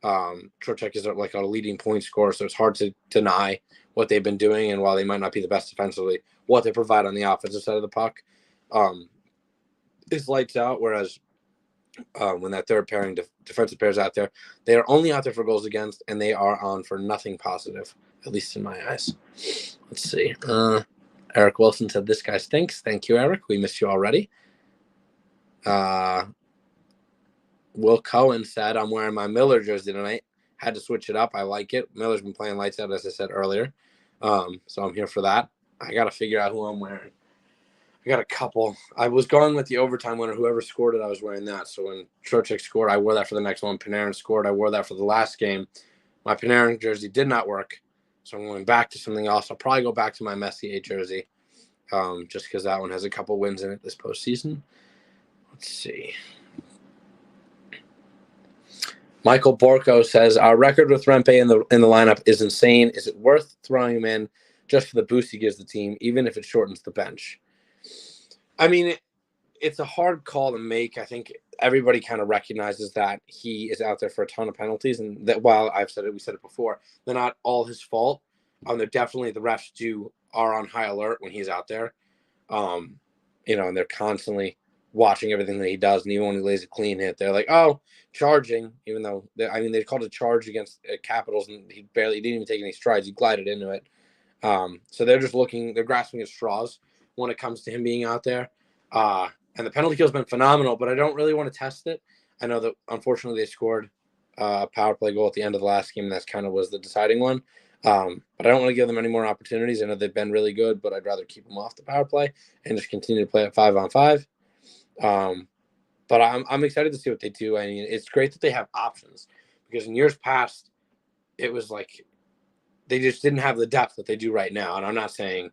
Trocheck is like a leading point scorer, so it's hard to deny what they've been doing. And while they might not be the best defensively, what they provide on the offensive side of the puck is lights out. Whereas when that third pairing defensive pair is out there, they are only out there for goals against, and they are on for nothing positive, at least in my eyes. Let's see. Eric Wilson said, this guy stinks. Thank you, Eric. We missed you already. Will Cohen said, I'm wearing my Miller jersey tonight. Had to switch it up. I like it. Miller's been playing lights out, as I said earlier. So I'm here for that. I got to figure out who I'm wearing. I got a couple. I was going with the overtime winner. Whoever scored it, I was wearing that. So when Trocheck scored, I wore that for the next one. Panarin scored, I wore that for the last game. My Panarin jersey did not work. So I'm going back to something else. I'll probably go back to my Messier jersey just because that one has a couple wins in it this postseason. Let's see. Michael Borko says, our record with Rempe in the lineup is insane. Is it worth throwing him in just for the boost he gives the team, even if it shortens the bench? I mean, it's a hard call to make. I think everybody kind of recognizes that he is out there for a ton of penalties, and that while we said it before, they're not all his fault. They're definitely, the refs are on high alert when he's out there. You know, and they're constantly watching everything that he does, and even when he lays a clean hit, they're like, oh, charging, even though they called a charge against Capitals, and he didn't even take any strides. He glided into it. So they're just they're grasping at straws when it comes to him being out there. And the penalty kill has been phenomenal, but I don't really want to test it. I know that unfortunately they scored a power play goal at the end of the last game. That's kind of was the deciding one. But I don't want to give them any more opportunities. I know they've been really good, but I'd rather keep them off the power play and just continue to play at 5-on-5. But I'm excited to see what they do. I mean, it's great that they have options, because in years past, it was like they just didn't have the depth that they do right now. And I'm not saying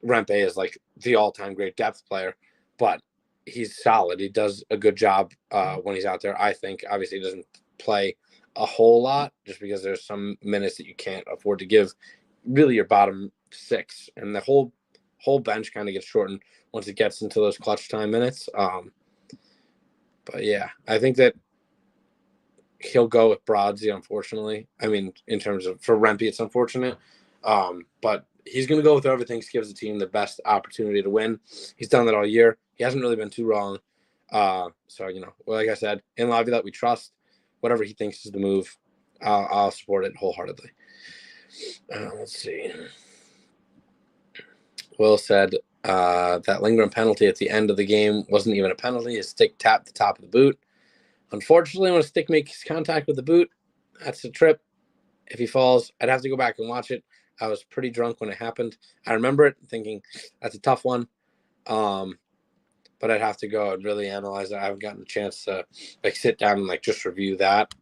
Rempe is like the all-time great depth player, but he's solid. He does a good job when he's out there. I think obviously he doesn't play a whole lot, just because there's some minutes that you can't afford to give really your bottom six, and the whole bench kind of gets shortened once it gets into those clutch time minutes. But yeah, I think that he'll go with Brodsey, unfortunately. I mean, in terms of for Rempe, it's unfortunate. But he's going to go with whoever thinks gives the team the best opportunity to win. He's done that all year. He hasn't really been too wrong. So, like I said, in Laviolette, we trust whatever he thinks is the move. I'll support it wholeheartedly. Let's see. Will said that lingering penalty at the end of the game wasn't even a penalty. His stick tapped the top of the boot. Unfortunately, when a stick makes contact with the boot, that's a trip. If he falls, I'd have to go back and watch it. I was pretty drunk when it happened. I remember it thinking that's a tough one. But I'd have to go and really analyze it. I haven't gotten a chance to sit down and just review that.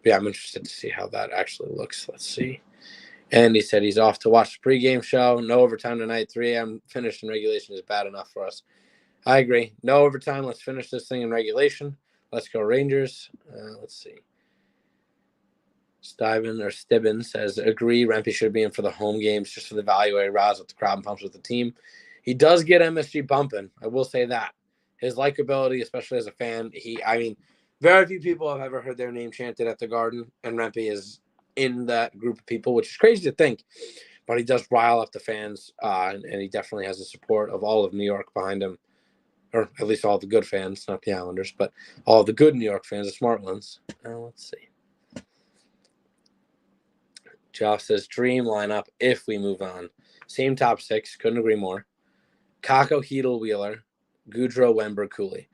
Yeah, I'm interested to see how that actually looks. Let's see. And he said he's off to watch the pregame show. No overtime tonight. 3 a.m. finished in regulation is bad enough for us. I agree. No overtime. Let's finish this thing in regulation. Let's go Rangers. Let's see. Stibbin says, agree. Rempe should be in for the home games just for the value he rides with the crowd and pumps with the team. He does get MSG bumping. I will say that. His likability, especially as a fan, very few people have ever heard their name chanted at the Garden, and Rempe is in that group of people, which is crazy to think. But he does rile up the fans, and he definitely has the support of all of New York behind him. Or at least all the good fans, not the Islanders, but all the good New York fans, the smart ones. Let's see. Josh says, dream lineup if we move on. Same top 6, couldn't agree more. Kakko, Hedel, Wheeler, Goudreau, Wemberg, Cooley.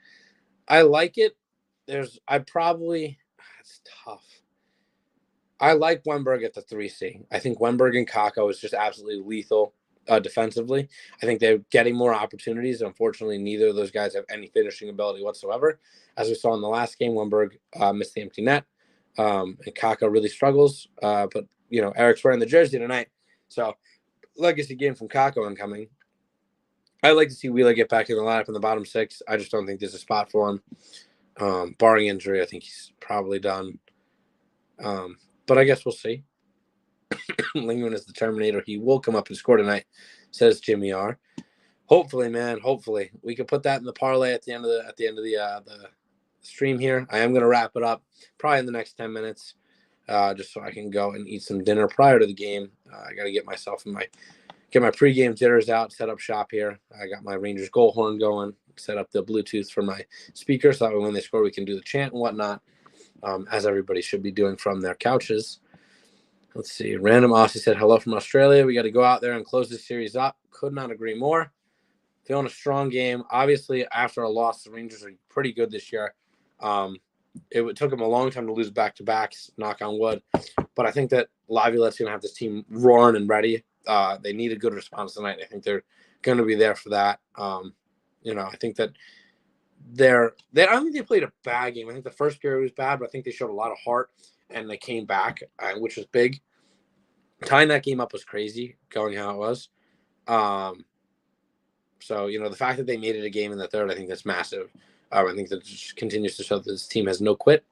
I like it. It's tough. I like Wemberg at the 3C. I think Wemberg and Kakko is just absolutely lethal defensively. I think they're getting more opportunities. Unfortunately, neither of those guys have any finishing ability whatsoever. As we saw in the last game, Wemberg missed the empty net, and Kakko really struggles. But Eric's wearing the jersey tonight, so legacy game from Kakko incoming. I'd like to see Wheeler get back in the lineup in the bottom 6. I just don't think there's a spot for him. Barring injury, I think he's probably done. But I guess we'll see. Lingman is the Terminator. He will come up and score tonight, says Jimmy R. Hopefully, man. Hopefully, we can put that in the parlay at the end of the stream here. I am going to wrap it up probably in the next 10 minutes, just so I can go and eat some dinner prior to the game. I got to get my pregame jitters out, set up shop here. I got my Rangers goal horn going, set up the Bluetooth for my speaker so that when they score, we can do the chant and whatnot, as everybody should be doing from their couches. Let's see. Random Aussie said, hello from Australia. We got to go out there and close this series up. Could not agree more. Feeling a strong game. Obviously, after a loss, the Rangers are pretty good this year. It took them a long time to lose back-to-backs, knock on wood. But I think that Laviolette's going to have this team roaring and ready. They need a good response tonight. I think they're going to be there for that. I think that I don't think they played a bad game. I think the first period was bad, but I think they showed a lot of heart, and they came back, which was big. Tying that game up was crazy, going how it was. So, the fact that they made it a game in the third, I think that's massive. I think that just continues to show that this team has no quit,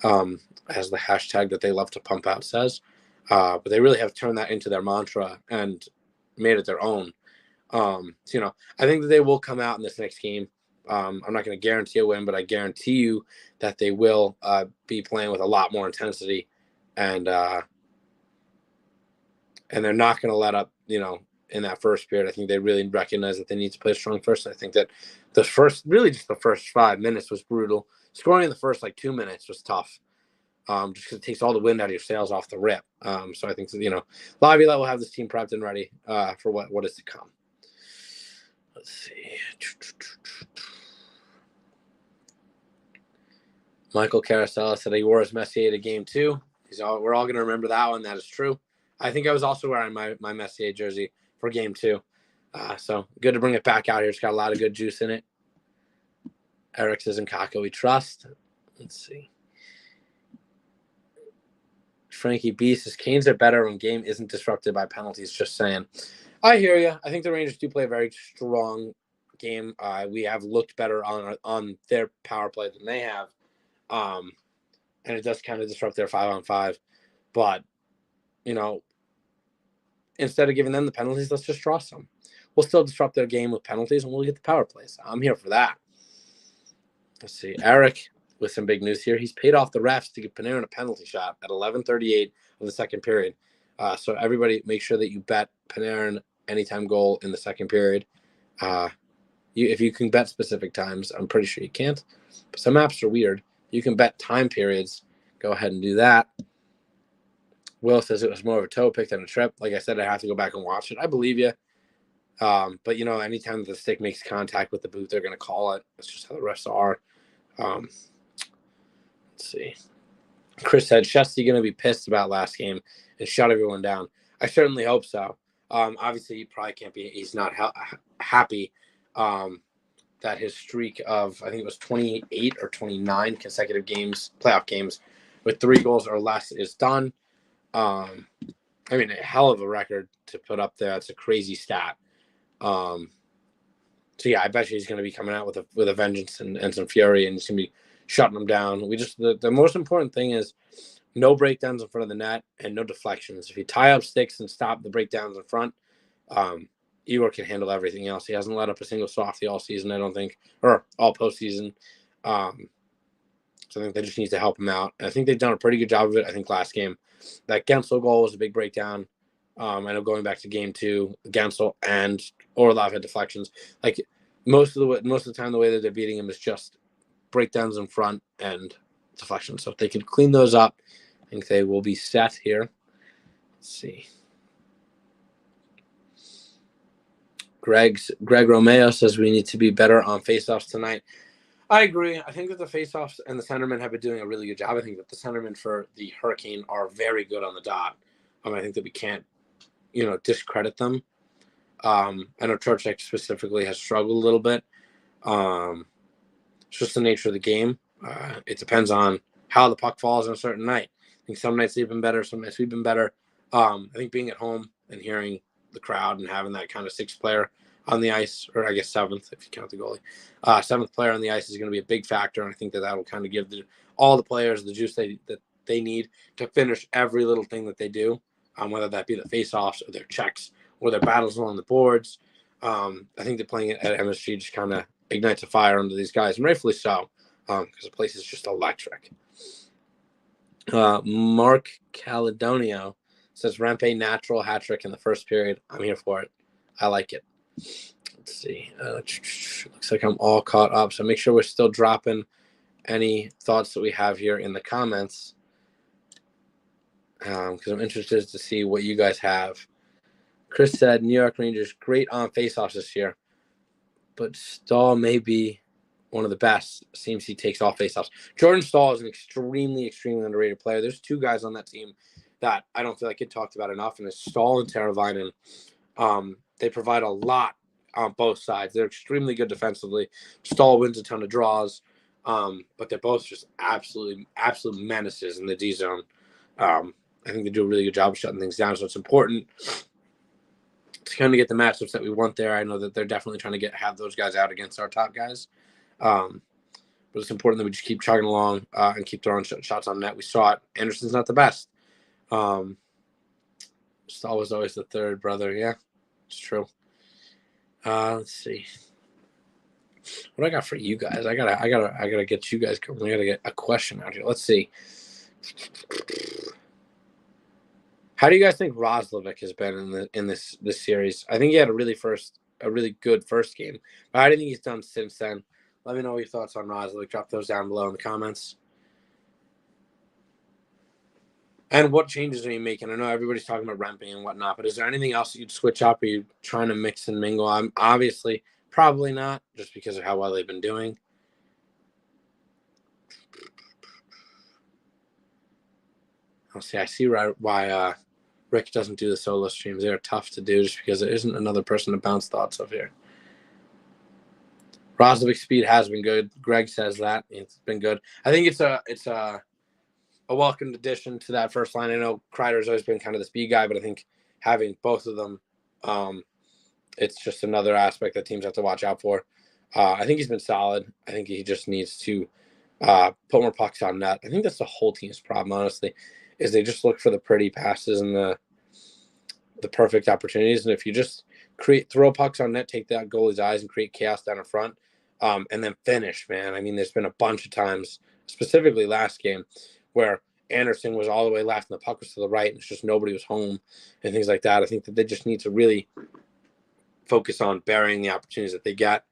as the hashtag that they love to pump out says. But they really have turned that into their mantra and made it their own. I think that they will come out in this next game. I'm not going to guarantee a win, but I guarantee you that they will be playing with a lot more intensity, and they're not going to let up, in that first period. I think they really recognize that they need to play strong first. I think that the first 5 minutes was brutal. Scoring in the first 2 minutes was tough, just because it takes all the wind out of your sails off the rip. So I think that, Laviolette will have this team prepped and ready for what is to come. Let's see. Michael Carasella said he wore his Messier to game 2. We're all going to remember that one. That is true. I think I was also wearing my Messier jersey for game 2. So good to bring it back out here. It's got a lot of good juice in it. Eric says, in Kakko we trust. Let's see. Frankie B says, Canes are better when game isn't disrupted by penalties. Just saying. I hear you. I think the Rangers do play a very strong game. We have looked better on their power play than they have. and it does kind of disrupt their 5-on-5. But, instead of giving them the penalties, let's just draw some. We'll still disrupt their game with penalties, and we'll get the power plays. I'm here for that. Let's see. Eric with some big news here. He's paid off the refs to give Panarin a penalty shot at 11:38 of the second period. So everybody make sure that you bet Panarin anytime goal in the second period. If you can bet specific times, I'm pretty sure you can't. But some apps are weird. You can bet time periods. Go ahead and do that. Will says it was more of a toe pick than a trip. Like I said, I have to go back and watch it. I believe you. But, anytime the stick makes contact with the boot, they're going to call it. That's just how the refs are. Let's see. Chris said, Shesty going to be pissed about last game and shut everyone down. I certainly hope so. Obviously, he probably can't be. He's not happy that his streak of, I think it was 28 or 29 consecutive playoff games with 3 goals or less is done. A hell of a record to put up there. It's a crazy stat. So yeah, I bet you he's going to be coming out with a vengeance and some fury, and he's going to be shutting them down. The most important thing is no breakdowns in front of the net and no deflections. If you tie up sticks and stop the breakdowns in front, Igor can handle everything else. He hasn't let up a single softie all season, I don't think, or all postseason. So I think they just need to help him out. And I think they've done a pretty good job of it. I think last game, that Gensel goal was a big breakdown. I know going back to game 2, Gensel and Orlov had deflections. Like most of the time, the way that they're beating him is just breakdowns in front and deflections. So if they can clean those up, I think they will be set here. Let's see. Greg Romeo says we need to be better on faceoffs tonight. I agree. I think that the faceoffs and the centermen have been doing a really good job. I think that the centermen for the Hurricane are very good on the dot. I think that we can't, discredit them. I know Trocheck specifically has struggled a little bit. It's just the nature of the game. It depends on how the puck falls on a certain night. I think some nights they've been better, some nights we've been better. I think being at home and hearing the crowd and having that kind of 6th player on the ice, or I guess 7th if you count the goalie, 7th player on the ice is going to be a big factor, and I think that will kind of give all the players the juice that they need to finish every little thing that they do, whether that be the face-offs or their checks or their battles along the boards. I think that playing at MSG just kind of ignites a fire under these guys, and rightfully so, because the place is just electric. Mark Caledonio says Rempe natural hat trick in the first period. I'm here for it. I like it. Let's see. Looks like I'm all caught up. So make sure we're still dropping any thoughts that we have here in the comments, because I'm interested to see what you guys have. Chris said New York Rangers great on faceoffs this year, but Stahl may be one of the best. Seems he takes all faceoffs. Jordan Stahl is an extremely, extremely underrated player. There's 2 guys on that team that I don't feel like get talked about enough, and it's Stahl and Teravainen. They provide a lot on both sides. They're extremely good defensively. Stahl wins a ton of draws, but they're both just absolute menaces in the D zone. I think they do a really good job of shutting things down, so it's important to kind of get the matchups that we want there. I know that they're definitely trying to have those guys out against our top guys. But it's important that we just keep chugging along and keep throwing shots on net. We saw it. Anderson's not the best. Stahl was always the 3rd brother. Yeah, it's true. Let's see. What I got for you guys? I gotta get you guys going. I gotta get a question out here. Let's see. How do you guys think Roslovic has been in this series? I think he had a really good first game, but how do you think he's done since then? Let me know your thoughts on Roslovic. Drop those down below in the comments. And what changes are you making? I know everybody's talking about Rempe and whatnot, but is there anything else that you'd switch up? Are you trying to mix and mingle? I'm obviously probably not, just because of how well they've been doing. I see why Rick doesn't do the solo streams. They're tough to do just because there isn't another person to bounce thoughts off here. Roslovic's speed has been good. Greg says that. It's been good. I think it's a welcomed addition to that first line. I know Kreider's always been kind of the speed guy, but I think having both of them, it's just another aspect that teams have to watch out for. I think he's been solid. I think he just needs to put more pucks on net. I think that's the whole team's problem, honestly, is they just look for the pretty passes and the perfect opportunities. And if you just throw pucks on net, take that goalie's eyes and create chaos down in front, and then finish, man. I mean, there's been a bunch of times, specifically last game, where Anderson was all the way left and the puck was to the right and it's just nobody was home and things like that. I think that they just need to really focus on burying the opportunities that they get.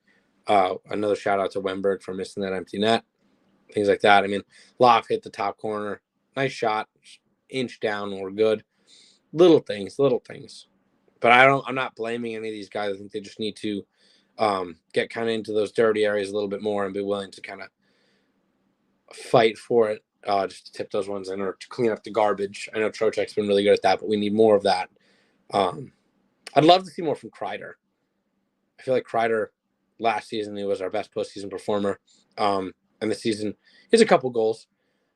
Another shout out to Wemberg for missing that empty net, things like that. I mean, Loff hit the top corner, nice shot, inch down, we're good. Little things. But I'm not blaming any of these guys. I think they just need to get kind of into those dirty areas a little bit more and be willing to kind of fight for it, just to tip those ones in or to clean up the garbage. I know Trocheck's been really good at that, but we need more of that. I'd love to see more from Kreider. I feel like Kreider last season, he was our best postseason performer. And this season, he has a couple goals,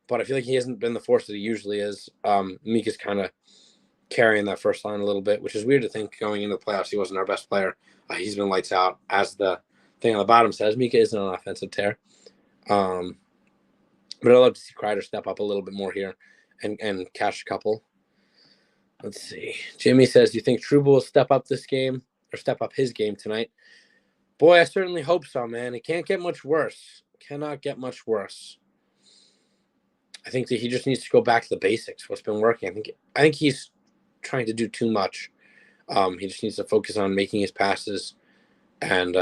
but I feel like he hasn't been the force that he usually is. Mika's kind of carrying that first line a little bit, which is weird to think going into the playoffs he wasn't our best player. He's been lights out, as the thing on the bottom says. Mika isn't an offensive tear. But I'd love to see Kreider step up a little bit more here and catch a couple. Let's see. Jimmy says, do you think Trouba will step up this game or step up his game tonight? Boy, I certainly hope so, man. It can't get much worse. Cannot get much worse. I think that he just needs to go back to the basics, what's been working. I think he's trying to do too much. He just needs to focus on making his passes and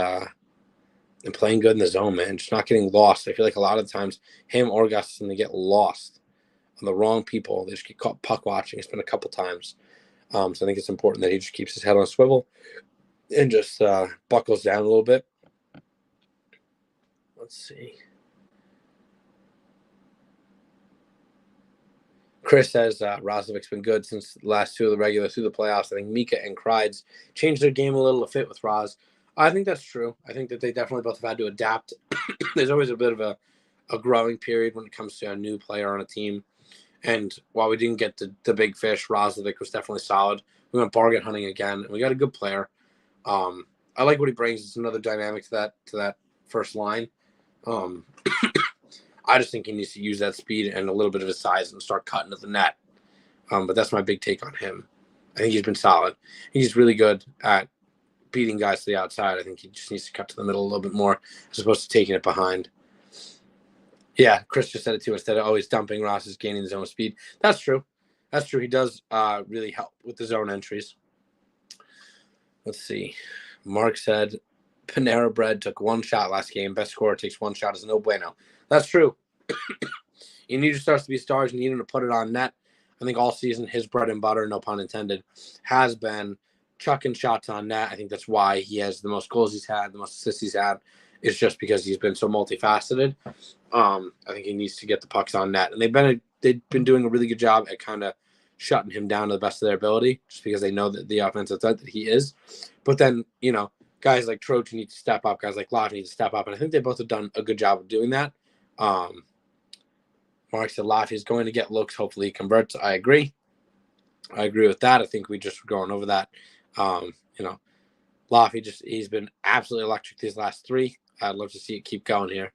playing good in the zone, man. Just not getting lost. I feel like a lot of the times him or Gustafson, they get lost on the wrong people. They just get caught puck watching. It's been a couple times. So I think it's important that he just keeps his head on a swivel and just buckles down a little bit. Let's see. Chris says Roslovic's been good since the last two of the regular through the playoffs. I think Mika and Kreids changed their game a little to fit with Roz. I think that's true. I think that they definitely both have had to adapt. There's always a bit of a growing period when it comes to a new player on a team. And while we didn't get the big fish, Roslovic was definitely solid. We went bargain hunting again, and we got a good player. I like what he brings. It's another dynamic to that first line. I just think he needs to use that speed and a little bit of his size and start cutting to the net. But that's my big take on him. I think he's been solid. He's really good at beating guys to the outside. I think he just needs to cut to the middle a little bit more as opposed to taking it behind. Yeah, Chris just said it too. Instead of always dumping, Ross is gaining his own speed. That's true. That's true. He does really help with the zone entries. Let's see. Mark said, Panera Bread took one shot last game. Best scorer takes one shot is no bueno. That's true. You need your stars to be stars. You need him to put it on net. I think all season his bread and butter, no pun intended, has been chucking shots on net. I think that's why he has the most goals he's had, the most assists he's had. It's just because he's been so multifaceted. I think he needs to get the pucks on net. And they've been doing a really good job at kind of shutting him down to the best of their ability, just because they know that the offensive threat that he is. But then, guys like Troch need to step up. Guys like Love need to step up. And I think they both have done a good job of doing that. Mark said Lafayette is going to get looks. Hopefully he converts. I agree with that. I think we just were going over that. Lafayette he's been absolutely electric these last three. I'd love to see it keep going here.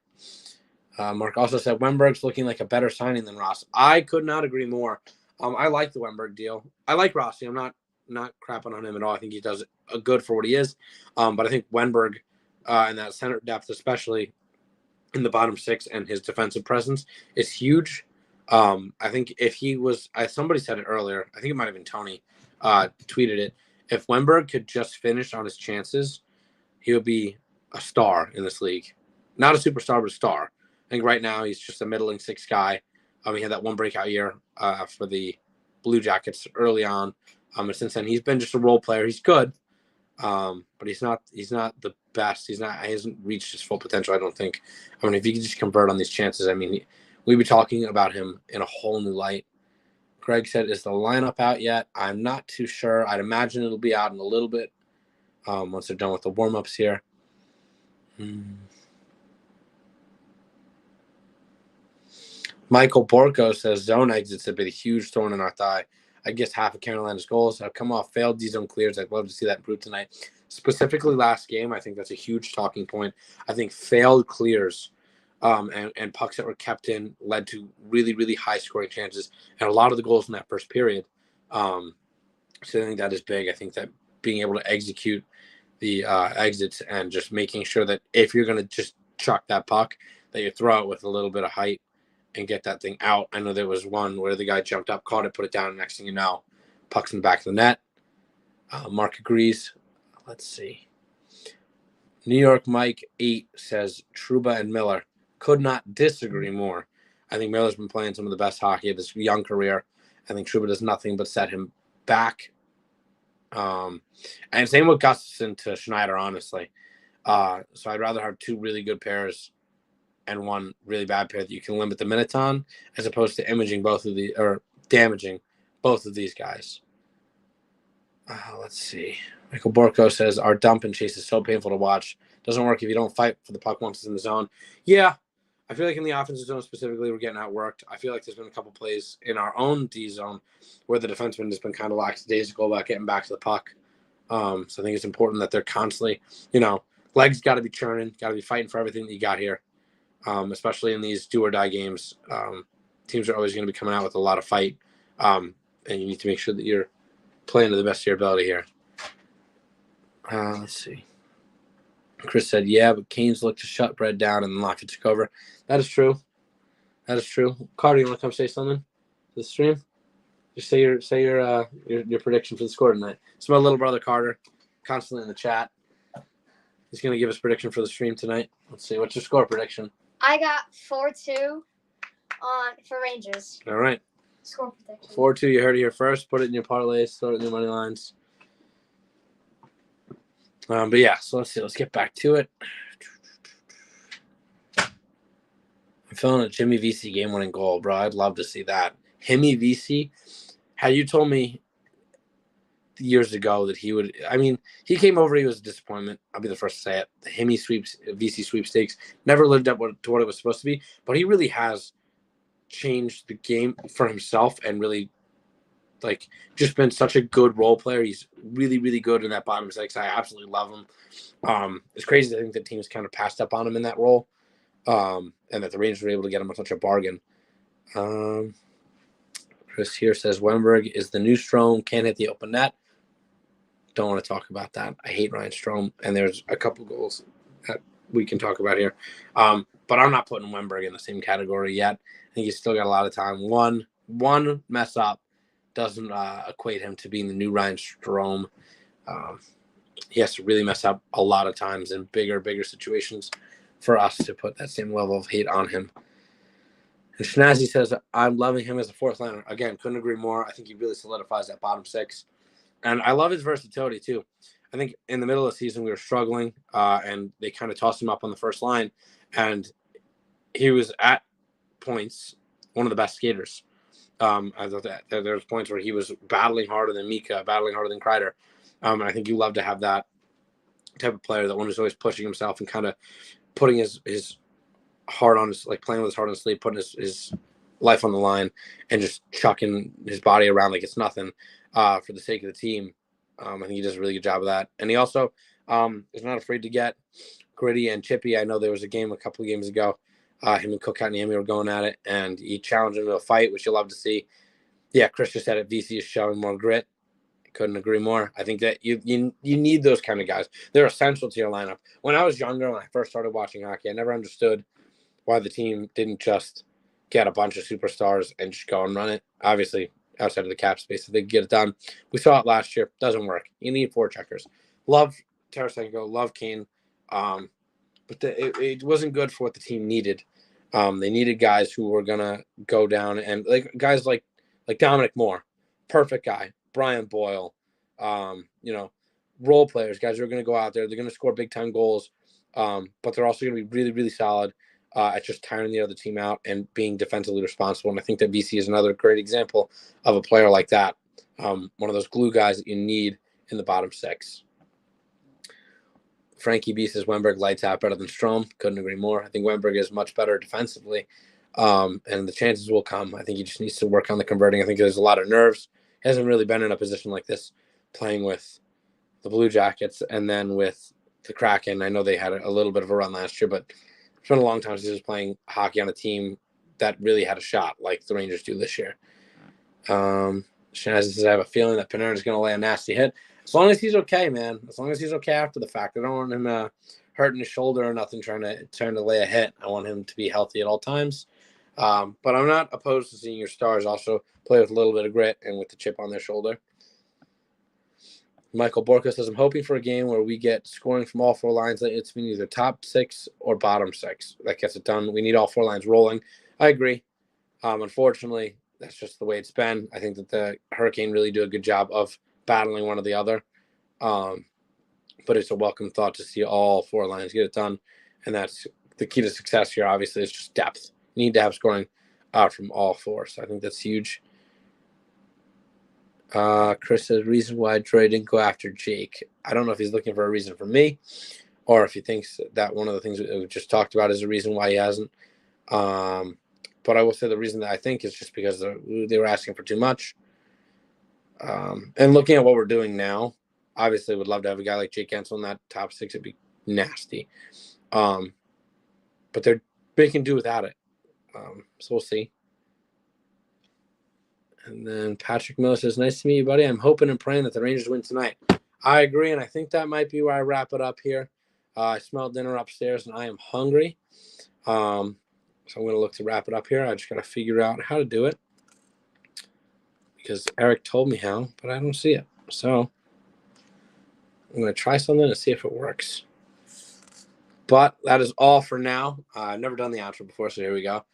Mark also said Wemberg's looking like a better signing than Ross. I could not agree more. I like the Wemberg deal. I like Rossi. I'm not crapping on him at all. I think he does a good for what he is. But I think Wemberg and that center depth, especially in the bottom six, and his defensive presence is huge. I think if he was, somebody said it earlier, I think it might have been Tony, tweeted it. If Wemberg could just finish on his chances, he would be a star in this league. Not a superstar, but a star. I think right now he's just a middling six guy. He had that one breakout year for the Blue Jackets early on. And since then, he's been just a role player. He's good, but he's not the best. He hasn't reached his full potential, I don't think. If he could just convert on these chances, we'd be talking about him in a whole new light. Greg said, is the lineup out yet? I'm not too sure. I'd imagine it'll be out in a little bit once they're done with the warm-ups here. Michael Borko says zone exits have been a huge thorn in our thigh. I guess half of Carolina's goals have come off failed D-zone clears. I'd love to see that improve tonight. Specifically last game, I think that's a huge talking point. I think failed clears and pucks that were kept in led to really, really high scoring chances. And a lot of the goals in that first period. So I think that is big. I think that being able to execute the exits and just making sure that if you're going to just chuck that puck, that you throw it with a little bit of height and get that thing out. I know there was one where the guy jumped up, caught it, put it down. And next thing you know, puck's in the back of the net. Mark agrees. Let's see. New York Mike 8 says Trouba and Miller. Could not disagree more. I think Miller's been playing some of the best hockey of his young career. I think Trouba does nothing but set him back. And same with Gustafson to Schneider, honestly. So I'd rather have two really good pairs and one really bad pair that you can limit the minutes on, as opposed to damaging both of these guys. Let's see. Michael Borko says our dump and chase is so painful to watch. Doesn't work if you don't fight for the puck once it's in the zone. Yeah, I feel like in the offensive zone specifically, we're getting outworked. I feel like there's been a couple plays in our own D zone where the defenseman has been kind of lackadaisical about getting back to the puck. So I think it's important that they're constantly, legs got to be churning, got to be fighting for everything that you got here, especially in these do or die games. Teams are always going to be coming out with a lot of fight, and you need to make sure that you're playing to the best of your ability here. Let's see. Chris said, yeah, but Canes looked to shut Brett down and then Lafayette took over. That is true. Carter, you want to come say something to the stream? Just say your prediction for the score tonight. It's my little brother Carter, constantly in the chat. He's going to give us prediction for the stream tonight. Let's see. What's your score prediction? I got 4-2 for Rangers. All right. Score prediction. 4-2. You heard it here first. Put it in your parlays. Throw it in your money lines. But yeah, so let's see. Let's get back to it. I'm feeling a Jimmy VC game-winning goal, bro. I'd love to see that. Himmy VC. Had you told me years ago that he would, he came over, he was a disappointment. I'll be the first to say it. The Himmy VC sweepstakes never lived up to what it was supposed to be, but he really has changed the game for himself and really just been such a good role player. He's really, really good in that bottom six. I absolutely love him. It's crazy to think that teams kind of passed up on him in that role, and that the Rangers were able to get him at such a bargain. Chris here says Wemberg is the new Strome, can't hit the open net. Don't want to talk about that. I hate Ryan Strome, and there's a couple goals that we can talk about here. But I'm not putting Wemberg in the same category yet. I think he's still got a lot of time. One mess up doesn't equate him to being the new Ryan Strome. He has to really mess up a lot of times in bigger situations for us to put that same level of hate on him. And Schnazzy says, I'm loving him as a fourth liner. Again, couldn't agree more. I think he really solidifies that bottom six. And I love his versatility, too. I think in the middle of the season, we were struggling, and they kind of tossed him up on the first line. And he was, at points, one of the best skaters. I thought that there was points where he was battling harder than Mika, battling harder than Kreider. And I think you love to have that type of player, that one who's always pushing himself and kind of putting his heart on his, playing with his heart on his sleeve, putting his life on the line and just chucking his body around like it's nothing for the sake of the team. I think he does a really good job of that. And he also is not afraid to get gritty and chippy. I know there was a game a couple of games ago. Him and Cook Niemi were going at it, and he challenged him to a fight, which you love to see. Yeah, Chris just said it. VC is showing more grit. Couldn't agree more. I think that you need those kind of guys. They're essential to your lineup. When I was younger, when I first started watching hockey, I never understood why the team didn't just get a bunch of superstars and just go and run it. Obviously, outside of the cap space, if they get it done. We saw it last year. Doesn't work. You need forecheckers. Love Tarasenko. Love Kane. But it wasn't good for what the team needed. They needed guys who were going to go down, and guys like Dominic Moore, perfect guy. Brian Boyle, role players, guys who are going to go out there. They're going to score big-time goals, but they're also going to be really, really solid at just tiring the other team out and being defensively responsible. And I think that VC is another great example of a player like that, one of those glue guys that you need in the bottom six. Frankie B says Wemberg lights out better than Strome. Couldn't agree more. I think Wemberg is much better defensively, and the chances will come. I think he just needs to work on the converting. I think there's a lot of nerves. He hasn't really been in a position like this playing with the Blue Jackets and then with the Kraken. I know they had a little bit of a run last year, but it's been a long time since he was playing hockey on a team that really had a shot like the Rangers do this year. Shanazzy says, I have a feeling that Panarin's going to lay a nasty hit. As long as he's okay, man. As long as he's okay after the fact. I don't want him hurting his shoulder or nothing trying to lay a hit. I want him to be healthy at all times. But I'm not opposed to seeing your stars also play with a little bit of grit and with the chip on their shoulder. Michael Borka says, I'm hoping for a game where we get scoring from all 4 lines. It's been either top 6 or bottom 6. That gets it done. We need all 4 lines rolling. I agree. Unfortunately, that's just the way it's been. I think that the Hurricane really do a good job of battling one or the other. But it's a welcome thought to see all 4 lines get it done. And that's the key to success here, obviously, is just depth. You need to have scoring from all 4. So I think that's huge. Chris says, reason why Troy didn't go after Jake. I don't know if he's looking for a reason for me or if he thinks that one of the things that we just talked about is the reason why he hasn't. But I will say the reason that I think is just because they were asking for too much. And looking at what we're doing now, obviously would love to have a guy like Jake Gensel in that top 6. It'd be nasty. But they can do without it. So we'll see. And then Patrick Miller says, nice to meet you, buddy. I'm hoping and praying that the Rangers win tonight. I agree, and I think that might be where I wrap it up here. I smell dinner upstairs, and I am hungry. So I'm going to look to wrap it up here. I just got to figure out how to do it because Eric told me how, but I don't see it. So I'm going to try something and see if it works. But that is all for now. I've never done the outro before, so here we go.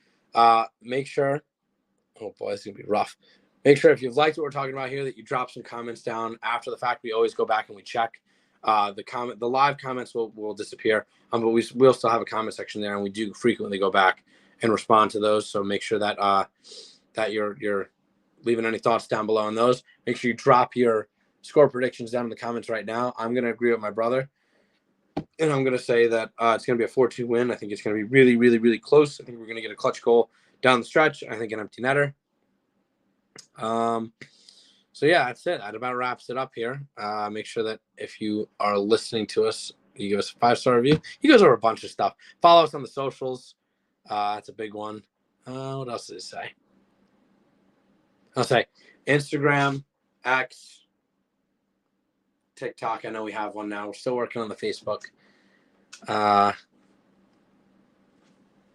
Make sure – oh, boy, it's going to be rough. Make sure if you've liked what we're talking about here that you drop some comments down. After the fact, we always go back and we check. The live comments will disappear, but we'll still have a comment section there, and we do frequently go back and respond to those. So make sure that that you're leaving any thoughts down below on those. Make sure you drop your score predictions down in the comments right now. I'm going to agree with my brother, and I'm going to say that it's going to be a 4-2 win. I think it's going to be really, really, really close. I think we're going to get a clutch goal down the stretch. I think an empty netter. So yeah, that's it. That about wraps it up here. Make sure that if you are listening to us, you give us a 5-star review. You guys over a bunch of stuff. Follow us on the socials. That's a big one. What else did it say? I'll say Instagram, X, TikTok. I know we have one now. We're still working on the Facebook.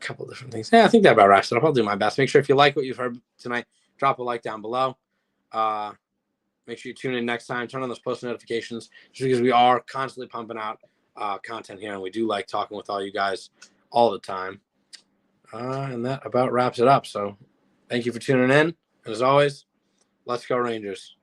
Couple different things. Yeah, I think that about wraps it up. I'll do my best. Make sure if you like what you've heard tonight, drop a like down below. Make sure you tune in next time. Turn on those post notifications just because we are constantly pumping out content here, and we do like talking with all you guys all the time. And that about wraps it up. So thank you for tuning in. And as always, let's go Rangers.